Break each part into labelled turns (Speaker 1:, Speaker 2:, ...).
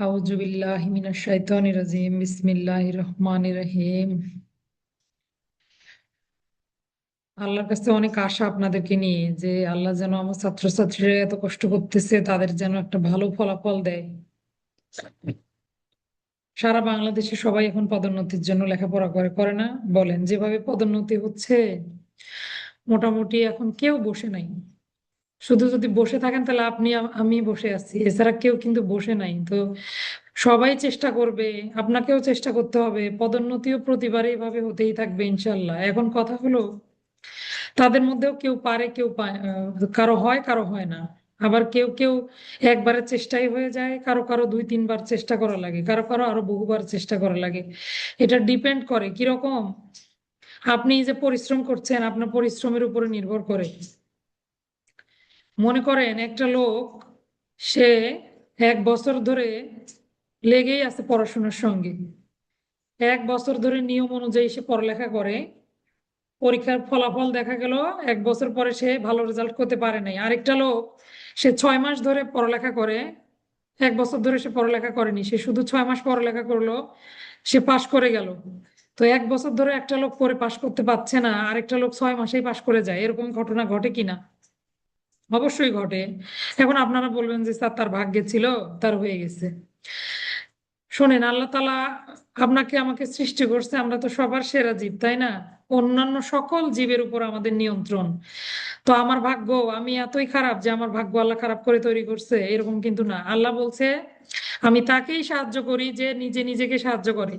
Speaker 1: আউযু বিল্লাহি মিনাশ শাইতানির রাজিম বিসমিল্লাহির রহমানির রহিম। আল্লাহর কাছে অনেক আশা আপনাদেরকে নিয়ে যে আল্লাহ যেন আমার ছাত্রছাত্রীরা এত কষ্ট করতেছে তাদের যেন একটা ভালো ফলাফল দেয়। সারা বাংলাদেশে সবাই এখন পদোন্নতির জন্য লেখাপড়া করে করে না? বলেন, যেভাবে পদোন্নতি হচ্ছে মোটামুটি এখন কেউ বসে নাই। শুধু যদি বসে থাকেন তাহলে আপনি আমি বসে আছি, এছাড়া কেউ কিন্তু বসে নাই। তো সবাই চেষ্টা করবে, আপনাকেও চেষ্টা করতে হবে, পদোন্নতিও প্রতিবার এভাবে হতেই থাকবে ইনশাল্লাহ। এখন কথা হলো তাদের মধ্যেও কেউ পারে কেউ পায়, কারো হয় কারো হয় না। আবার কেউ কেউ একবারের চেষ্টাই হয়ে যায়, কারো কারো দুই তিনবার চেষ্টা করা লাগে, কারো কারো আরো বহুবার চেষ্টা করা লাগে। এটা ডিপেন্ড করে কিরকম আপনি যে পরিশ্রম করছেন, আপনার পরিশ্রমের উপরে নির্ভর করে। মনে করেন একটা লোক, সে 1 বছর ধরে লেগেই আছে পড়াশোনার সঙ্গে, 1 বছর ধরে নিয়ম অনুযায়ী সে পড়ালেখা করে, পরীক্ষার ফলাফল দেখা গেল 1 বছর পরে সে ভালো রেজাল্ট করতে পারে নাই। আরেকটা লোক, সে 6 মাস ধরে পড়ালেখা করে, 1 বছর ধরে সে পড়ালেখা করেনি, সে শুধু 6 মাস পড়ালেখা করলো, সে পাশ করে গেল। তো 1 বছর ধরে একটা লোক পড়ে পাশ করতে পারছে না, আরেকটা লোক 6 মাসেই পাশ করে যায়, এরকম ঘটনা ঘটে কিনা? অবশ্যই ঘটে। এখন আপনারা বলবেন যে স্যার তার ভাগ্যে ছিল, তার হয়ে গেছে। শোনেন, আল্লাহ তালা আপনাকে আমাকে সৃষ্টি করছে, আমরা তো সবার সেরা জীব, তাই না? অন্যান্য সকল জীবের উপর আমাদের নিয়ন্ত্রণ। তো আমার ভাগ্য, আমি এতই খারাপ যে আমার ভাগ্য আল্লাহ খারাপ করে তৈরি করছে, এরকম কিন্তু না। আল্লাহ বলছে আমি তাকেই সাহায্য করি যে নিজে নিজেকে সাহায্য করে।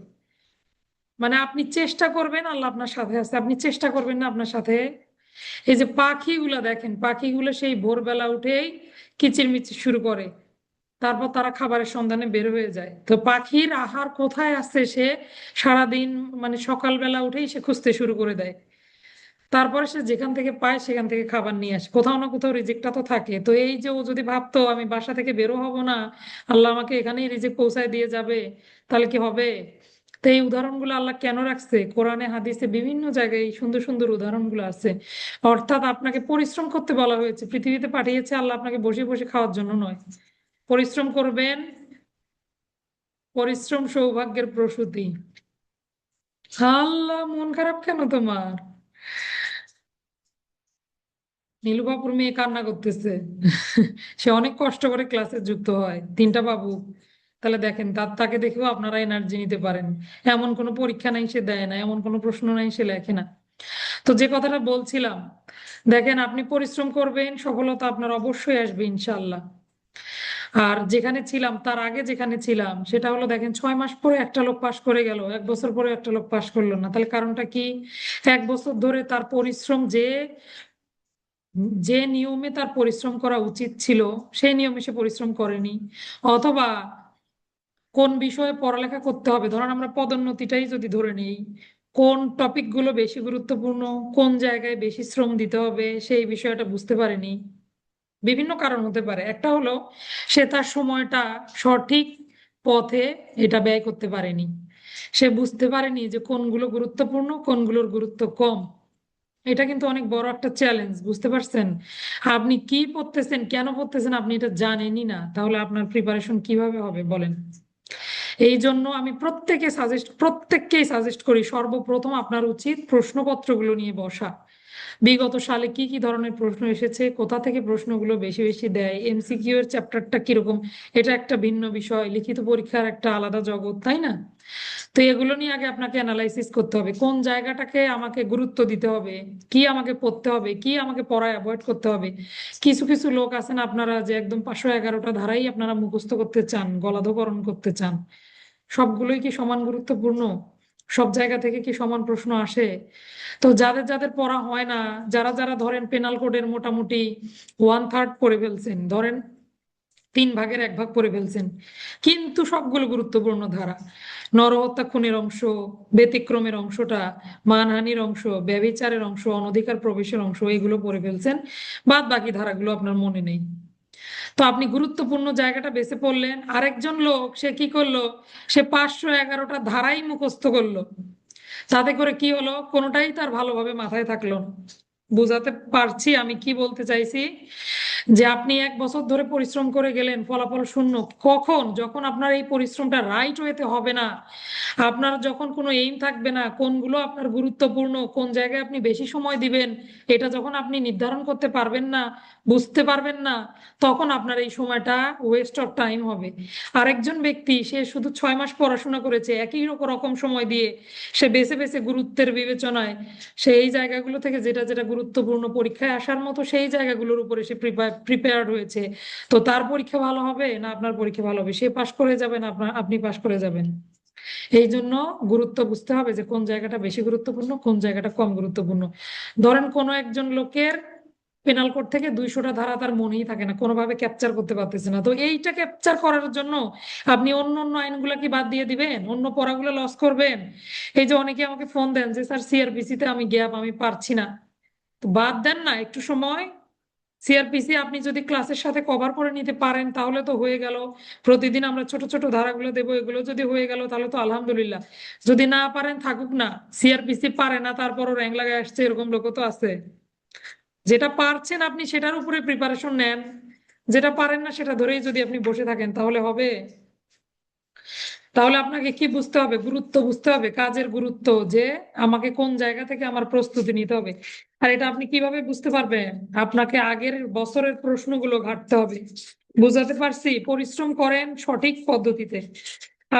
Speaker 1: মানে আপনি চেষ্টা করবেন, আল্লাহ আপনার সাথে আছে, আপনি চেষ্টা করবেন না, আপনার সাথে। এই যে পাখিগুলা দেখেন, পাখিগুলো সেই ভোরবেলা উঠেই কিচিরমিচির শুরু করে, তারপর তারা খাবারের সন্ধানে বের হয়ে যায়। তো পাখির আহার কোথায় আছে সে সারাদিন, মানে সকালবেলা উঠেই সে খুঁজতে শুরু করে দেয়। তারপরে সে যেখান থেকে পায় সেখান থেকে খাবার নিয়ে আসে, কোথাও না কোথাও রিজেক্টটা তো থাকে। তো এই যে ও যদি ভাবতো আমি বাসা থেকে বেরো হব না, আল্লাহ আমাকে এখানেই রিজেক্ট পৌঁছায় দিয়ে যাবে, তাহলে কি হবে? তো এই উদাহরণগুলো আল্লাহ কেন রাখছে? কোরআনে হাদিসে বিভিন্ন জায়গায় এই সুন্দর সুন্দর উদাহরণগুলো আছে। অর্থাৎ আপনাকে পরিশ্রম করতে বলা হয়েছে, পৃথিবীতে পাঠিয়েছে আল্লাহ আপনাকে বসে বসে খাওয়ার জন্য নয়। পরিশ্রম করবেন, পরিশ্রম সৌভাগ্যের প্রসূতি। আল্লাহ, মন খারাপ কেন তোমার? নীলুবাবুর মেয়ে কান্না করতেছে। সে অনেক কষ্ট করে ক্লাসে যুক্ত হয়, 3টা বাবু। তাহলে দেখেন, তাকে দেখেও আপনারা এনার্জি নিতে পারেন। এমন কোনো পরীক্ষা নাই সে দেয় না, এমন কোনো প্রশ্ন নাই সে লেখে না। তো যে কথাটা বলছিলাম, দেখেন আপনি পরিশ্রম করবেন, সফলতা আপনার অবশ্যই আসবে ইনশাল্লাহ। আর যেখানে ছিলাম, তার আগে যেখানে ছিলাম সেটা হলো, দেখেন 6 মাস পরে একটা লোক পাশ করে গেল, 1 বছর পরে একটা লোক পাশ করলো না, তাহলে কারণটা কি? 1 বছর ধরে তার পরিশ্রম, যে যে নিয়মে তার পরিশ্রম করা উচিত ছিল সেই নিয়মে সে পরিশ্রম করেনি। অথবা কোন বিষয়ে পড়ালেখা করতে হবে, ধরেন আমরা পদোন্নতিটাই যদি ধরে নিই, কোন টপিক গুলো বেশি গুরুত্বপূর্ণ, কোন জায়গায় বেশি শ্রম দিতে হবে সেই বিষয়টা বুঝতে পারেনি। বিভিন্ন কারণ হতে পারে। একটা হলো সে তার সময়টা সঠিক পথে এটা ব্যয় করতে পারেনি, সে বুঝতে পারেনি যে কোনগুলো গুরুত্বপূর্ণ কোনগুলোর গুরুত্ব কম। এটা কিন্তু অনেক বড় একটা চ্যালেঞ্জ, বুঝতে পারছেন? আপনি কি পড়তেছেন, কেন পড়তেছেন, আপনি এটা জানেনই না, তাহলে আপনার প্রিপারেশন কিভাবে হবে বলেন? এই জন্য আমি প্রত্যেককেই সাজেস্ট করি, সর্বপ্রথম আপনার উচিত প্রশ্নপত্রগুলো নিয়ে বসা। বিগত সালে কি কি ধরনের প্রশ্ন এসেছে, কোথা থেকে প্রশ্নগুলো বেশি বেশি দেয়, এমসিকিউ এর চ্যাপ্টারটা কিরকম, এটা একটা ভিন্ন বিষয়, লিখিত পরীক্ষার একটা আলাদা জগৎ, তাই না? তো এগুলো নিয়ে আগে আপনাকে অ্যানালাইসিস করতে হবে, কোন জায়গাটাকে আমাকে গুরুত্ব দিতে হবে, কি আমাকে পড়তে হবে, কি আমাকে পড়ায় অ্যাভয়েড করতে হবে। কিছু কিছু লোক আছেন আপনারা যে একদম 511টা ধারাই আপনারা মুখস্থ করতে চান, গলাধঃকরণ করতে চান। সবগুলোই কি সমান গুরুত্বপূর্ণ? সব জায়গা থেকে কি সমান প্রশ্ন আসে? তো যাদের যাদের পড়া হয় না, যারা যারা ধরেন পেনাল কোডের মোটামুটি 1/3 পড়ে ফেলছেন, ধরেন 3/1 ভাগ পড়ে ফেলছেন, কিন্তু সবগুলো গুরুত্বপূর্ণ ধারা, নরহত্যা খুনের অংশ, ব্যতিক্রমের অংশটা, মানহানির অংশ, ব্যভিচারের অংশ, অনধিকার প্রবেশের অংশ, এগুলো পড়ে ফেলছেন, বাদ বাকি ধারাগুলো আপনার মনে নেই। তো আপনি গুরুত্বপূর্ণ জায়গাটা বেছে পড়লেন। আরেকজন লোক সে কি করলো, সে 511টা ধারাই মুখস্থ করলো, তাতে করে কি হলো, কোনোটাই তার ভালোভাবে মাথায় থাকলো না। বুঝাতে পারছি আমি কি বলতে চাইছি? যে আপনি 1 বছর ধরে পরিশ্রম করে গেলেন, ফলাফল শূন্য। কখন? যখন আপনার এই পরিশ্রমটা রাইট ওয়েতে হবে না, আপনার যখন কোনো এইম থাকবে না, কোনগুলো আপনার গুরুত্বপূর্ণ, কোন জায়গায় আপনি বেশি সময় দিবেন, এটা যখন আপনি নির্ধারণ করতে পারবেন না, বুঝতে পারবেন না, তখন আপনার এই সময়টা ওয়েস্ট অফ টাইম হবে। আরেকজন ব্যক্তি, সে শুধু 6 মাস পড়াশোনা করেছে একই রকম সময় দিয়ে, সে বেছে বেছে গুরুত্বের বিবেচনায় সেই জায়গাগুলো থেকে যেটা যেটা গুরুত্বপূর্ণ পরীক্ষায় আসার মতো সেই জায়গাগুলোর উপরে সে প্রিপেয়ার্ড হয়েছে। তো তার পরীক্ষা ভালো হবে না আপনার পরীক্ষা ভালো হবে? সে পাশ করে যাবেন, আপনি পাশ করে যাবেন। এই জন্য গুরুত্ব বুঝতে হবে যে কোন জায়গাটা বেশি গুরুত্বপূর্ণ, কোন জায়গাটা কম গুরুত্বপূর্ণ। ধরেন কোনো একজন লোকের পেনাল কোড থেকে 200টা ধারা তার মনেই থাকে না, কোনোভাবে ক্যাপচার করতে পারতেছে না, তো এইটা ক্যাপচার করার জন্য আপনি অন্য অন্য আইনগুলা কি বাদ দিয়ে দিবেন? অন্য পড়াগুলো লস করবেন? এই যে অনেকে আমাকে ফোন দেন যে স্যার সিআরপিসি তে আমি গ্যাপ, আমি পারছি না। তো বাদ দেন না একটু সময়। সিআরপিসি আপনি যদি ক্লাসের সাথে কভার করে নিতে পারেন তাহলে তো হয়ে গেল। প্রতিদিন আমরা ছোট ছোট ধারাগুলো দেবো, এগুলো যদি হয়ে গেল তাহলে তো আলহামদুলিল্লাহ। যদি না পারেন, থাকুক না। সিআরপিসি পারে না তারপরও র্যাঙ্ক লাগায় আসছে, এরকম লোকও তো আছে। যেটা পারছেন আপনি সেটার উপরে প্রিপারেশন নেন, যেটা পারেন না সেটা ধরেই যদি আপনি বসে থাকেন তাহলে হবে? তাহলে আপনাকে কি বুঝতে হবে? গুরুত্ব বুঝতে হবে, কাজের গুরুত্ব, যে আমাকে কোন জায়গা থেকে আমার প্রস্তুতি নিতে হবে। আর এটা আপনি কিভাবে বুঝতে পারবেন? আপনাকে আগের বছরের প্রশ্নগুলো ঘাটতে হবে। বুঝাতে পারছি? পরিশ্রম করেন সঠিক পদ্ধতিতে।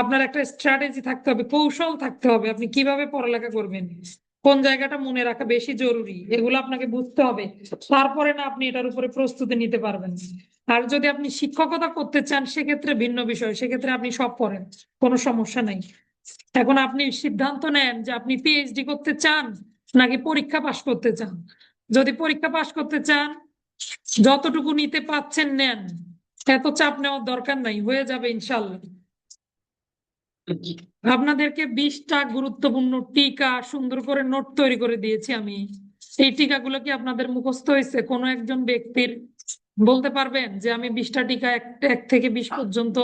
Speaker 1: আপনার একটা স্ট্র্যাটেজি থাকতে হবে, কৌশল থাকতে হবে, আপনি কিভাবে পড়ালেখা করবেন, কোন জায়গাটা মনে রাখা বেশি জরুরি, এগুলো আপনাকে বুঝতে হবে। তারপরে না আপনি এটার উপরে প্রস্তুতি নিতে পারবেন। আর যদি আপনি শিক্ষকতা করতে চান সেক্ষেত্রে ভিন্ন বিষয়, সেক্ষেত্রে আপনি সব পড়েন, কোনো সমস্যা নাই। এখন আপনি সিদ্ধান্ত নেন যে আপনি পিএইচডি করতে চান নাকি পরীক্ষা পাশ করতে চান। যদি পরীক্ষা পাশ করতে চান, যতটুকু নিতে পাচ্ছেন নেন, এত চাপ নেওয়ার দরকার নাই, হয়ে যাবে ইনশাল্লাহ। আপনাদেরকে 20টা গুরুত্বপূর্ণ টিকা সুন্দর করে নোট তৈরি করে দিয়েছি আমি। এই টিকাগুলো কি আপনাদের মুখস্থ হয়েছে? কোনো একজন ব্যক্তির বলতে পারবেন যে আমি 20টা টিকা 1 থেকে 20 পর্যন্ত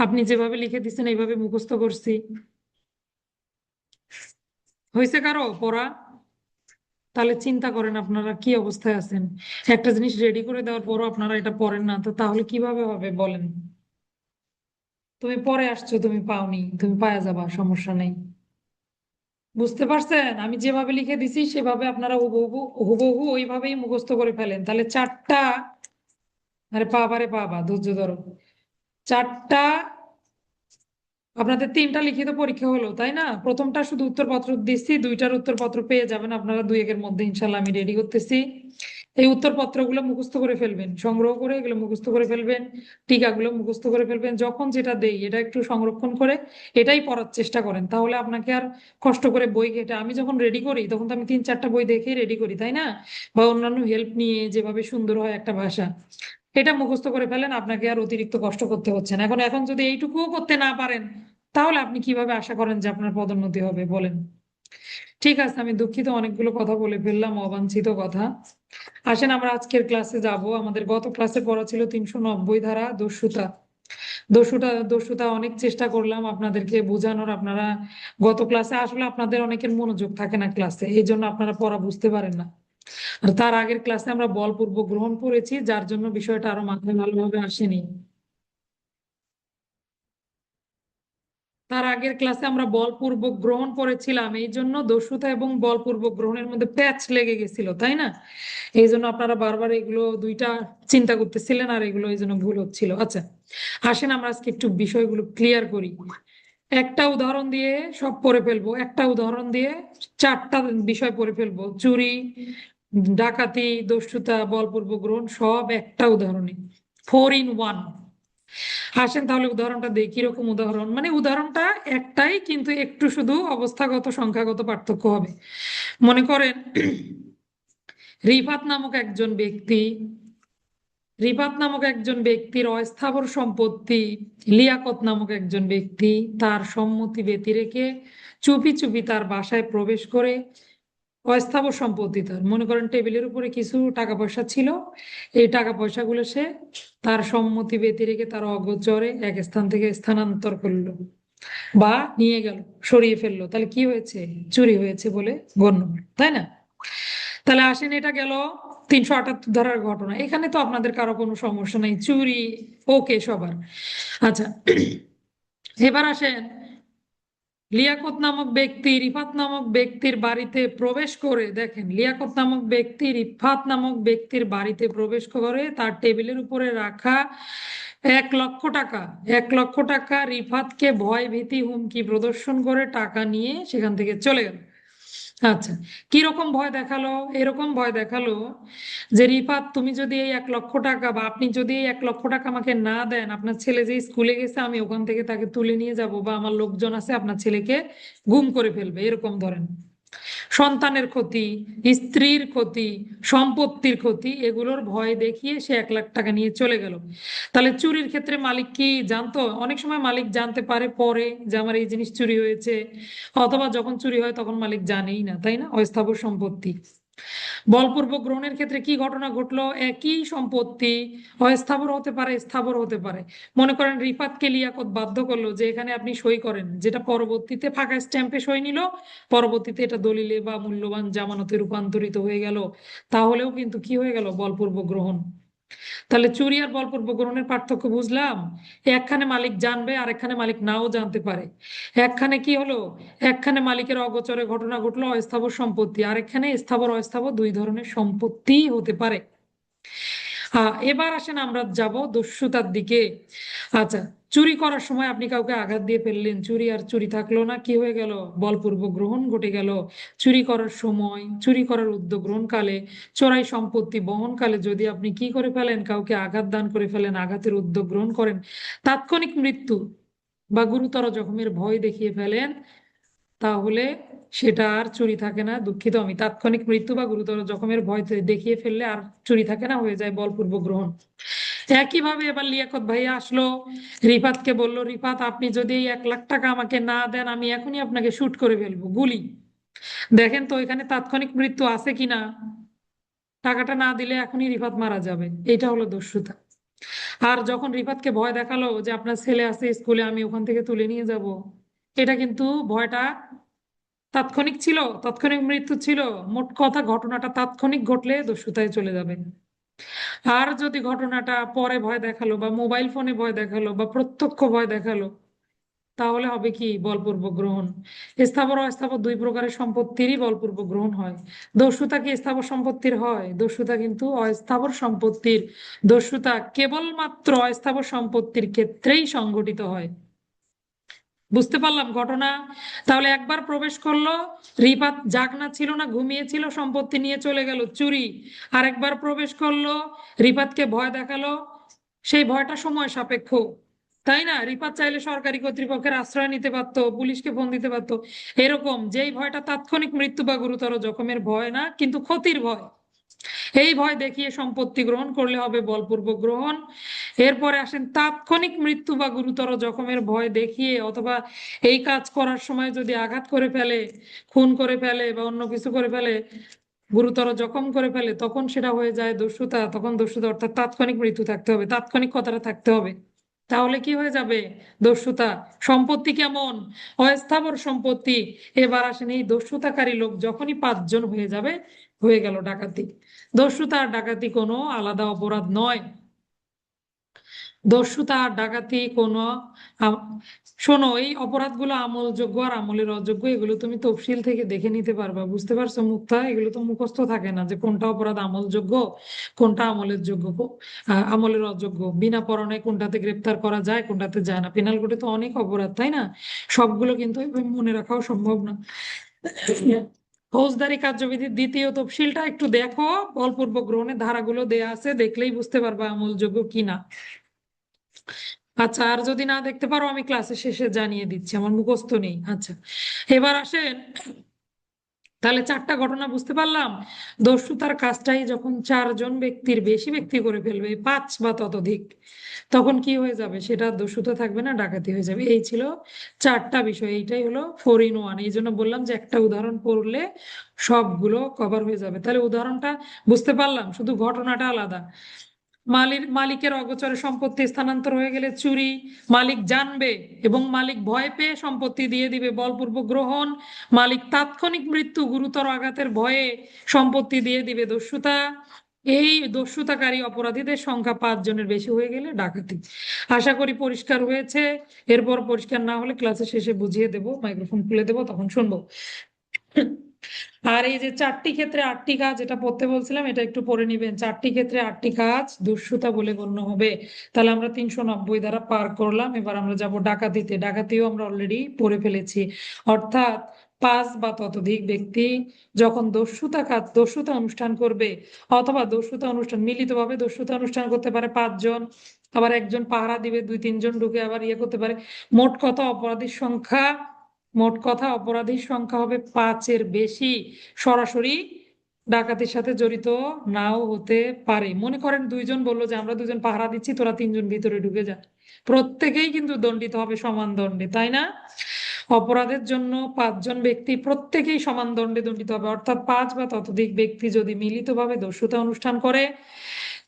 Speaker 1: আপনি যেভাবে লিখে দিচ্ছেন এইভাবে মুখস্থ করছি? হয়েছে কারো পড়া? তাহলে চিন্তা করেন আপনারা কি অবস্থায় আছেন। একটা জিনিস রেডি করে দেওয়ার পরও আপনারা এটা পড়েন না, তো তাহলে কিভাবে হবে বলেন? তুমি পরে আসছো, তুমি পাওনি, তুমি পাওয়া যাবা, সমস্যা নেই। বুঝতে পারছেন? আমি যেভাবে লিখে দিছি সেভাবে আপনারা হুবহু হুবহু ওইভাবেই মুখস্থ করে ফেলেন, তাহলে 4টা। আরে বাবা রে বাবা, ধৈর্য ধরো। 4টা, আপনাদের 3টা লিখিত পরীক্ষা হলো তাই না? প্রথমটা শুধু উত্তরপত্র দিচ্ছি, 2টার উত্তরপত্র পেয়ে যাবেন আপনারা 2-1-এর মধ্যে ইনশাল্লাহ, আমি রেডি করতেছি। এই উত্তরপত্রগুলো মুখস্থ করে ফেলবেন, সংগ্রহ করে এগুলো মুখস্থ করে ফেলবেন। টিকাগুলো মুখস্থ করে ফেলবেন, যখন যেটা দেই এটা একটু সংরক্ষণ করে এটাই পড়ার চেষ্টা করেন, তাহলে আপনাকে আর কষ্ট করে বই ঘেটে, আমি যখন রেডি করি তখন তো আমি 3-4টা বই দেখেই রেডি করি তাই না? বা অন্যান্য হেল্প নিয়ে, যেভাবে সুন্দর হয় একটা ভাষা, এটা মুখস্থ করে ফেলেন, আপনাকে আর অতিরিক্ত কষ্ট করতে হচ্ছে না। এখন এখন যদি এইটুকুও করতে না পারেন, তাহলে আপনি কিভাবে আশা করেন যে আপনার পদোন্নতি হবে বলেন? ঠিক আছে, আমি দুঃখিত, অনেকগুলো কথা বলে ফেললাম, অবাঞ্ছিত কথা। আসেন আমরা আজকের ক্লাসে যাব। আমাদের গত ক্লাসে পড়া ছিল 390 ধারা দস্যুতা। দস্যুতা অনেক চেষ্টা করলাম আপনাদেরকে বোঝানোর, আপনারা গত ক্লাসে আসলে আপনাদের অনেকের মনোযোগ থাকে না ক্লাসে, এই জন্য আপনারা পড়া বুঝতে পারেন না। আর তার আগের ক্লাসে আমরা বলপূর্বক গ্রহণ করেছি, যার জন্য বিষয়টা আরো মাথায় ভালোভাবে আসেনি। তার আগের ক্লাসে আমরা বলপূর্বক গ্রহণ করেছিলাম, এই জন্য দস্যুতা এবং বলপূর্বক গ্রহণের মধ্যে প্যাচ লেগে গেছিল তাই না? এই জন্য আপনারা বারবার এগুলো দুইটা চিন্তা করতেছিলেন, আর এগুলো এই জন্য ভুল হচ্ছিল। আচ্ছা, আসেন আমরা আজকে একটু বিষয়গুলো ক্লিয়ার করি। একটা উদাহরণ দিয়ে সব পড়ে ফেলবো, একটা উদাহরণ দিয়ে 4টা বিষয় পড়ে ফেলবো: চুরি, ডাকাতি, দস্যুতা, বলপূর্বক গ্রহণ, সব একটা উদাহরণে, 4 in 1। আসেন তাহলে উদাহরণটা দেখি। কিরকম উদাহরণ? মানে উদাহরণটা একটাই, কিন্তু একটু শুধু অবস্থাগত সংখ্যাগত পার্থক্য হবে। মনে করেন রিফাত নামক একজন ব্যক্তি, রিফাত নামক একজন ব্যক্তির অস্থাবর সম্পত্তি লিয়াকত নামক একজন ব্যক্তি তার সম্মতি ব্যতি রেখে চুপি চুপি তার বাসায় প্রবেশ করে, অস্থাবর সম্পত্তি তার, মনে করেন টেবিলের উপরে কিছু টাকা পয়সা ছিল, এই টাকা পয়সাগুলো সে তার সম্মতি ব্যতি রেখে তার অগোচরে এক স্থান থেকে স্থানান্তর করলো বা নিয়ে গেল, সরিয়ে ফেললো, তাহলে কি হয়েছে? চুরি হয়েছে বলে গণ্য হলো, তাই না? তাহলে আসেন, এটা গেল 378 ধারার ঘটনা। এখানে তো আপনাদের কারো কোনো সমস্যা নেই, চুরি ওকে সবার। আচ্ছা, এবার আসেন, লিয়াকত নামক ব্যক্তি রিফাত নামক ব্যক্তির বাড়িতে প্রবেশ করে, দেখেন লিয়াকত নামক ব্যক্তি রিফাত নামক ব্যক্তির বাড়িতে প্রবেশ করে তার টেবিলের উপরে রাখা 1 লক্ষ টাকা, 1 লক্ষ টাকা রিফাতকে ভয় ভীতি হুমকি প্রদর্শন করে টাকা নিয়ে সেখান থেকে চলে গেল। আচ্ছা, কিরকম ভয় দেখালো? এরকম ভয় দেখালো যে রিফাত, তুমি যদি এই 1 লক্ষ টাকা বা আপনি যদি এই 1 লক্ষ টাকা আমাকে না দেন, আপনার ছেলে যে স্কুলে গেছে আমি ওখান থেকে তাকে তুলে নিয়ে যাব, বা আমার লোকজন আছে আপনার ছেলেকে গুম করে ফেলবে, এরকম ধরেন। সন্তানের ক্ষতি, স্ত্রীর ক্ষতি, সম্পত্তির ক্ষতি, এগুলোর ভয় দেখিয়ে সে 1 লাখ টাকা নিয়ে চলে গেল। তাহলে চুরির ক্ষেত্রে মালিক কি জানতো? অনেক সময় মালিক জানতে পারে পরে যে আমার এই জিনিস চুরি হয়েছে, অথবা যখন চুরি হয় তখন মালিক জানেই না, তাই না? অস্থাবর সম্পত্তি। বলপূর্বক গ্রহণের ক্ষেত্রে কি ঘটনা ঘটলো? একই সম্পত্তি অস্থাবর হতে পারে, স্থাবর হতে পারে। মনে করেন রিফাতকে লিয়াকত বাধ্য করলো যে এখানে আপনি সই করেন, যেটা পরবর্তীতে ফাঁকা স্ট্যাম্পে সই নিল, পরবর্তীতে এটা দলিলে বা মূল্যবান জামানতে রূপান্তরিত হয়ে গেল, তাহলেও কিন্তু কি হয়ে গেল? বলপূর্বক গ্রহণ। তাহলে চুরি আর বলপূর্বক গ্রহণের পার্থক্য বুঝলাম। একখানে মালিক জানবে আর একখানে মালিক নাও জানতে পারে। একখানে কি হলো? একখানে মালিকের অগোচরে ঘটনা ঘটলো, অস্থাবর সম্পত্তি, আর এখানে স্থাবর অস্থাবর দুই ধরনের সম্পত্তি হতে পারে। এবার আসেন আমরা যাব দস্যুতার দিকে। আচ্ছা, চুরি করার সময় আপনি কাউকে আঘাত দিয়ে ফেললেন, চুরি আর চুরি থাকলো না, কি হয়ে গেল? বলপূর্বক গ্রহণ ঘটে গেল। চুরি করার সময়, চুরি করার উদ্যোগ গ্রহণকালে, চোরাই সম্পত্তি বহনকালে যদি আপনি কি করে ফেলেন, কাউকে আঘাত দান করে ফেলেন, আঘাতের উদ্যোগ গ্রহণ করেন, তাৎক্ষণিক মৃত্যু বা গুরুতর জখমের ভয় দেখিয়ে ফেলেন, তাহলে সেটা আর চুরি থাকে না। দুঃখিত, আমি তাৎক্ষণিক মৃত্যু বা গুরুতর জখমের ভয় দেখিয়ে ফেললে আর চুরি থাকে না, হয়ে যায় বলপূর্বক গ্রহণ। একইভাবে এবার লিয়াকত ভাইয়া আসলো, রিফাতকে বলল, রিফাত আপনি যদি এই 1 লাখ টাকা আমাকে না দেন আমি এখনই আপনাকে শুট করে ফেলবো, গুলি। দেখেন তো এখানে তাৎক্ষণিক মৃত্যু আছে কিনা? টাকাটা না দিলে এখনই রিফাত মারা যাবে, এটা হলো দস্যুতা। আর যখন রিফাতকে ভয় দেখালো যে আপনার ছেলে আছে স্কুলে, আমি ওখান থেকে তুলে নিয়ে যাব, এটা কিন্তু ভয়টা তাৎক্ষণিক ছিল, তাৎক্ষণিক মৃত্যু ছিল। মোট কথা ঘটনাটা তাৎক্ষণিক ঘটলে দস্যুতায় চলে যাবে। আর যদি ঘটনাটা পরে ভয় দেখালো বা মোবাইল ফোনে ভয় দেখালো বা প্রত্যক্ষ ভয় দেখালো, তাহলে হবে কি? বলপূর্বক গ্রহণ। স্থাবর অস্থাবর দুই প্রকারের সম্পত্তিরই বলপূর্বক গ্রহণ হয়। দস্যুতা কি স্থাবর সম্পত্তির হয়? দস্যুতা কিন্তু অস্থাবর সম্পত্তির। দস্যুতা কেবলমাত্র অস্থাবর সম্পত্তির ক্ষেত্রেই সংঘটিত হয়। বুঝতে পারলাম ঘটনা? তাহলে একবার প্রবেশ করলো, রিফাত জাগনা ছিল না, ঘুমিয়েছিল, সম্পত্তি নিয়ে চলে গেল, চুরি। আরেকবার প্রবেশ করলো, রিফাতকে ভয় দেখালো, সেই ভয়টা সময় সাপেক্ষ, তাই না? রিফাত চাইলে সরকারি কর্তৃপক্ষের আশ্রয় নিতে পারতো, পুলিশকে ফোন দিতে পারতো। এরকম যেই ভয়টা তাৎক্ষণিক মৃত্যু বা গুরুতর জখমের ভয় না, কিন্তু ক্ষতির ভয়, এই ভয় দেখিয়ে সম্পত্তি গ্রহণ করলে হবে বলপূর্বক গ্রহণ। এরপরে আসেন তাৎক্ষণিক মৃত্যু বা গুরুতর জখমের ভয় দেখিয়ে, অথবা এই কাজ করার সময় যদি আঘাত করে ফেলে, খুন করে ফেলে বা অন্য কিছু করে ফেলে, গুরুতর জখম করে ফেলে, তখন সেটা হয়ে যায় দস্যুতা। তখন দস্যুতা অর্থাৎ তাৎক্ষণিক মৃত্যু থাকতে হবে, তাৎক্ষণিক কথাটা থাকতে হবে, তাহলে কি হয়ে যাবে? দস্যুতা। সম্পত্তি কেমন? অস্থাবর সম্পত্তি। এবার আসেন, এই দস্যুতাকারী লোক যখনই 5 জন হয়ে যাবে, হয়ে গেল ডাকাতি। দস্যুতা আর ডাকাতি কোনো আলাদা অপরাধ নয়। দস্যুতা আর ডাকাতি কোনো আম- শোনো, এই অপরাধগুলো আমলযোগ্য আর আমলের অযোগ্য, এগুলো তুমি তফসিল থেকে দেখে নিতে পারবা, বুঝতে পারছো মুক্তা? এগুলো তো মুখস্থ থাকে না যে কোনটা অপরাধ আমলযোগ্য, কোনটা আমলের যোগ্য, আমলের অযোগ্য। বিনা পরোয়ানায় কোনটাতে গ্রেপ্তার করা যায়, কোনটাতে যায় না। পেনাল কোডে তো অনেক অপরাধ, তাই না? সবগুলো কিন্তু এভাবে মনে রাখাও সম্ভব না। ফৌজদারি কার্যবিধির দ্বিতীয় তফসিলটা একটু দেখো, বলপূর্বক গ্রহণের ধারাগুলো দেয়া আছে, দেখলেই বুঝতে পারবা আমলযোগ্য কিনা। আচ্ছা, আর যদি না দেখতে পারো আমি ক্লাসের শেষে জানিয়ে দিচ্ছি, আমার মুখস্থ নেই। আচ্ছা, এবার আসেন, তাহলে 4টা ঘটনা বুঝতে পারলাম। দস্যুতার কাজটাই যখন 4 জন ব্যক্তির বেশি ব্যক্তি করে ফেলবে, 5 বা ততোধিক, তখন কি হয়ে যাবে? সেটা দস্যুতা থাকবে না, ডাকাতি হয়ে যাবে। এই ছিল 4টা বিষয়, এইটাই হলো 4 in 1। এই জন্য বললাম যে একটা উদাহরণ পড়লে সবগুলো কভার হয়ে যাবে। তাহলে উদাহরণটা বুঝতে পারলাম, শুধু ঘটনাটা আলাদা। মালিকের অগোচরে সম্পত্তি স্থানান্তর হয়ে গেলে চুরি, মালিক জানবে এবং মালিক ভয় পেয়ে সম্পত্তি দিয়ে দিবে বলপূর্বক গ্রহণ, মালিক তাৎক্ষণিক মৃত্যু গুরুতর আঘাতের ভয়ে সম্পত্তি দিয়ে দিবে দস্যুতা। এই দস্যুতাকারী অপরাধীদের সংখ্যা 5 জনের বেশি হয়ে গেলে ডাকাতি। আশা করি পরিষ্কার হয়েছে। এরপর পরিষ্কার না হলে ক্লাসের শেষে বুঝিয়ে দেবো, মাইক্রোফোন খুলে দেবো, তখন শুনবো। আর এই যে 4টি ক্ষেত্রে 8টি কাজ, এটা পড়তে বলছিলাম, এটা একটু পড়ে নিবেন। 4টি ক্ষেত্রে 8টি কাজ দস্যুতা বলে গণ্য হবে। তাহলে আমরা 390 দ্বারা পার করলাম। এবার আমরা যাব ডাকাতিতে। ডাকাতিও আমরা অলরেডি পড়ে ফেলেছি। অর্থাৎ 5 বা ততোধিক ব্যক্তি যখন দস্যুতা অনুষ্ঠান করবে, অথবা দস্যুতা অনুষ্ঠান মিলিতভাবে দস্যুতা অনুষ্ঠান করতে পারে 5 জন, আবার একজন পাহারা দিবে, 2-3 জন ঢুকে আবার ইয়ে করতে পারে। মোট কথা অপরাধীর সংখ্যা হবে 5-এর বেশি। সরাসরি ডাকাতির সাথে জড়িত নাও হতে পারে। মনে করেন 2 জন বললো যে আমরা 2 জন পাহারা দিচ্ছি, তোরা 3 জন ভিতরে ঢুকে যা, প্রত্যেকেই কিন্তু দণ্ডিত হবে সমান দণ্ডে, তাই না? অপরাধের জন্য 5 জন ব্যক্তি প্রত্যেকেই সমান দণ্ডে দণ্ডিত হবে। অর্থাৎ 5 বা ততোধিক ব্যক্তি যদি মিলিতভাবে দস্যুতা অনুষ্ঠান করে,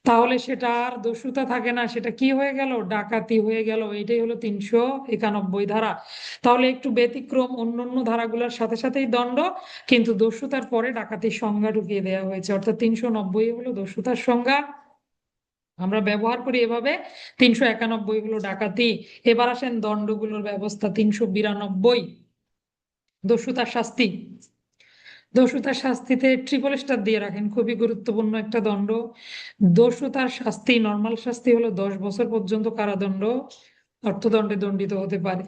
Speaker 1: তাহলে সেটা আর দস্যুতা থাকে না, সেটা কি হয়ে গেল? ডাকাতি হয়ে গেল। এটাই হলো 391 ধারা। তাহলে একটু ব্যতিক্রম, অন্যান্য ধারাগুলোর সাথে সাথেই দণ্ড, কিন্তু দস্যুতার পরে ডাকাতির সংজ্ঞা ঢুকিয়ে দেওয়া হয়েছে। অর্থাৎ 390 হলো দস্যুতার সংজ্ঞা, আমরা ব্যবহার করি এভাবে। 391 হলো ডাকাতি। এবার আসেন দণ্ডগুলোর ব্যবস্থা। 392 দস্যুতার শাস্তি। দস্যুতার শাস্তিতে ট্রিপল স্টার দিয়ে রাখেন, খুবই গুরুত্বপূর্ণ একটা দণ্ড। দস্যুতার শাস্তি, নর্মাল শাস্তি হলো 10 বছর পর্যন্ত কারাদণ্ড, অর্থদণ্ডে দণ্ডিত হতে পারে।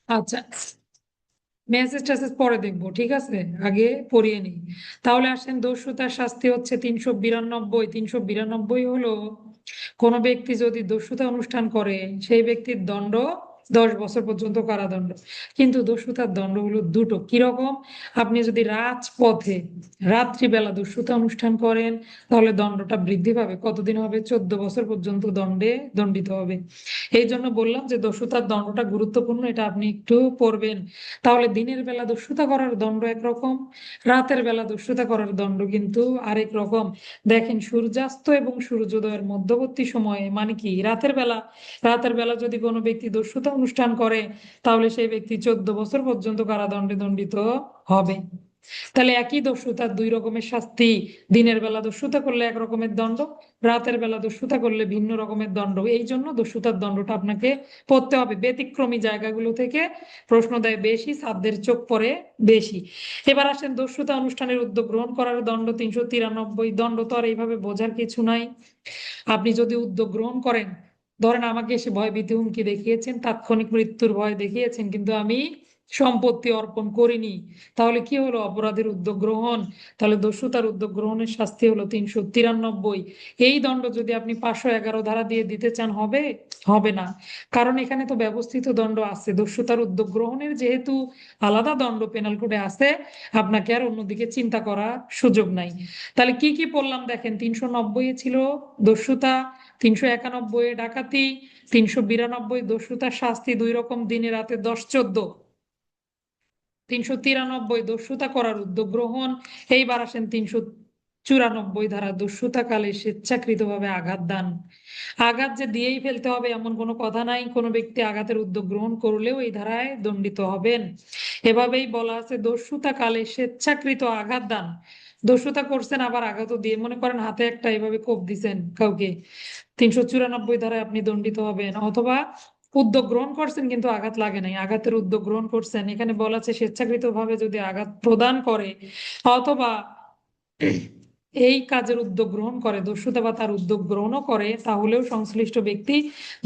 Speaker 1: আচ্ছা, মেসেজ টেসেজ পরে দেখবো, ঠিক আছে, আগে পড়িয়ে নিই। তাহলে আসেন, দস্যুতার শাস্তি হচ্ছে 392। 392 হলো, কোনো ব্যক্তি যদি দস্যুতা অনুষ্ঠান করে, সেই ব্যক্তির দণ্ড 10 বছর পর্যন্ত কারাদণ্ড। কিন্তু দস্যুতার দণ্ড হলো দুটো। কিরকম? আপনি যদি রাজপথে রাত্রিবেলা দস্যুতা অনুষ্ঠান করেন, তাহলে দণ্ডটা বৃদ্ধি পাবে। কতদিন হবে? 14 বছর পর্যন্ত দণ্ডে দণ্ডিত হবে। এই জন্য বললাম যে দস্যুতার দণ্ডটা গুরুত্বপূর্ণ, এটা আপনি একটু পড়বেন। তাহলে দিনের বেলা দস্যুতা করার দণ্ড একরকম, রাতের বেলা দস্যুতা করার দণ্ড কিন্তু আরেক রকম। দেখেন, সূর্যাস্ত এবং সূর্যোদয়ের মধ্যবর্তী সময়ে, মানে কি রাতের বেলা যদি কোনো ব্যক্তি দস্যুতা অনুষ্ঠান করে, তাহলে সেই ব্যক্তি 14 বছর পর্যন্ত কারাদণ্ডে দণ্ডিত হবে। তাহলে একই দস্যুতার 2 রকমের শাস্তি। দিনের বেলা দস্যুতা করলে এক রকমের দণ্ড, রাতের বেলা দস্যুতা করলে ভিন্ন রকমের দণ্ড। এই জন্য দস্যুতার দণ্ডটা আপনাকে পড়তে হবে। ব্যতিক্রমী জায়গাগুলো থেকে প্রশ্ন দেয় বেশি, ছাত্রদের চোখ পড়ে বেশি। এবার আসেন, দস্যুতা অনুষ্ঠানের উদ্যোগ গ্রহণ করার দণ্ড 393। দণ্ড তো আর এইভাবে বোঝার কিছু নাই। আপনি যদি উদ্যোগ গ্রহণ করেন, ধরেন আমাকে এসে ভয় ভীতি হুমকি দেখিয়েছেন, তাৎক্ষণিক মৃত্যুর ভয় দেখিয়েছেন, কিন্তু আমি সম্পত্তি অর্পণ করিনি, তাহলে কি হলো? অপরাধের উদ্যোগ গ্রহণ। তাহলে দস্যুতার উদ্যোগ গ্রহণের শাস্তি হলো 393। এই দণ্ড যদি আপনি 511 ধারা দিয়ে দিতে চান, হবে? হবে না, কারণ এখানে তো ব্যবস্থিত দণ্ড আছে। দস্যুতার উদ্যোগ গ্রহণের যেহেতু আলাদা দণ্ড পেনাল কোডে আছে, আপনাকে আর অন্যদিকে চিন্তা করার সুযোগ নাই। তাহলে কি কি পড়লাম দেখেন, 390 ছিল দস্যুতা, 391 ডাকাতি, 392 দস্যুতার শাস্তি 2 রকম, দিনে রাতে 10-14, 393 দস্যুতা করার উদ্যোগ গ্রহণ। এইবার আসেন 394 ধারা, দস্যুতা কালে স্বেচ্ছাকৃতভাবে আঘাত দান। আঘাত যে দিয়েই ফেলতে হবে এমন কোনো কথা নাই, কোনো ব্যক্তি আঘাতের উদ্যোগ গ্রহণ করলেও এই ধারায় দণ্ডিত হবেন। এভাবেই বলা আছে, দস্যুতা কালে স্বেচ্ছাকৃত আঘাত দান। দস্যুতা করছেন আবার আঘাতও দিয়ে, মনে করেন হাতে একটা এইভাবে কোপ দিছেন কাউকে, 394 ধারায় আপনি দণ্ডিত হবেন। অথবা উদ্যোগ গ্রহণ করছেন কিন্তু আঘাত লাগে নাই, আঘাতের উদ্যোগ গ্রহণ করছেন, এখানে বলা আছে স্বেচ্ছাকৃত ভাবে যদি আঘাত প্রদান করে, অথবা এই কাজের উদ্যোগ গ্রহণ করে, দস্যুতা বা তার উদ্যোগ গ্রহণও করে, তাহলেও সংশ্লিষ্ট ব্যক্তি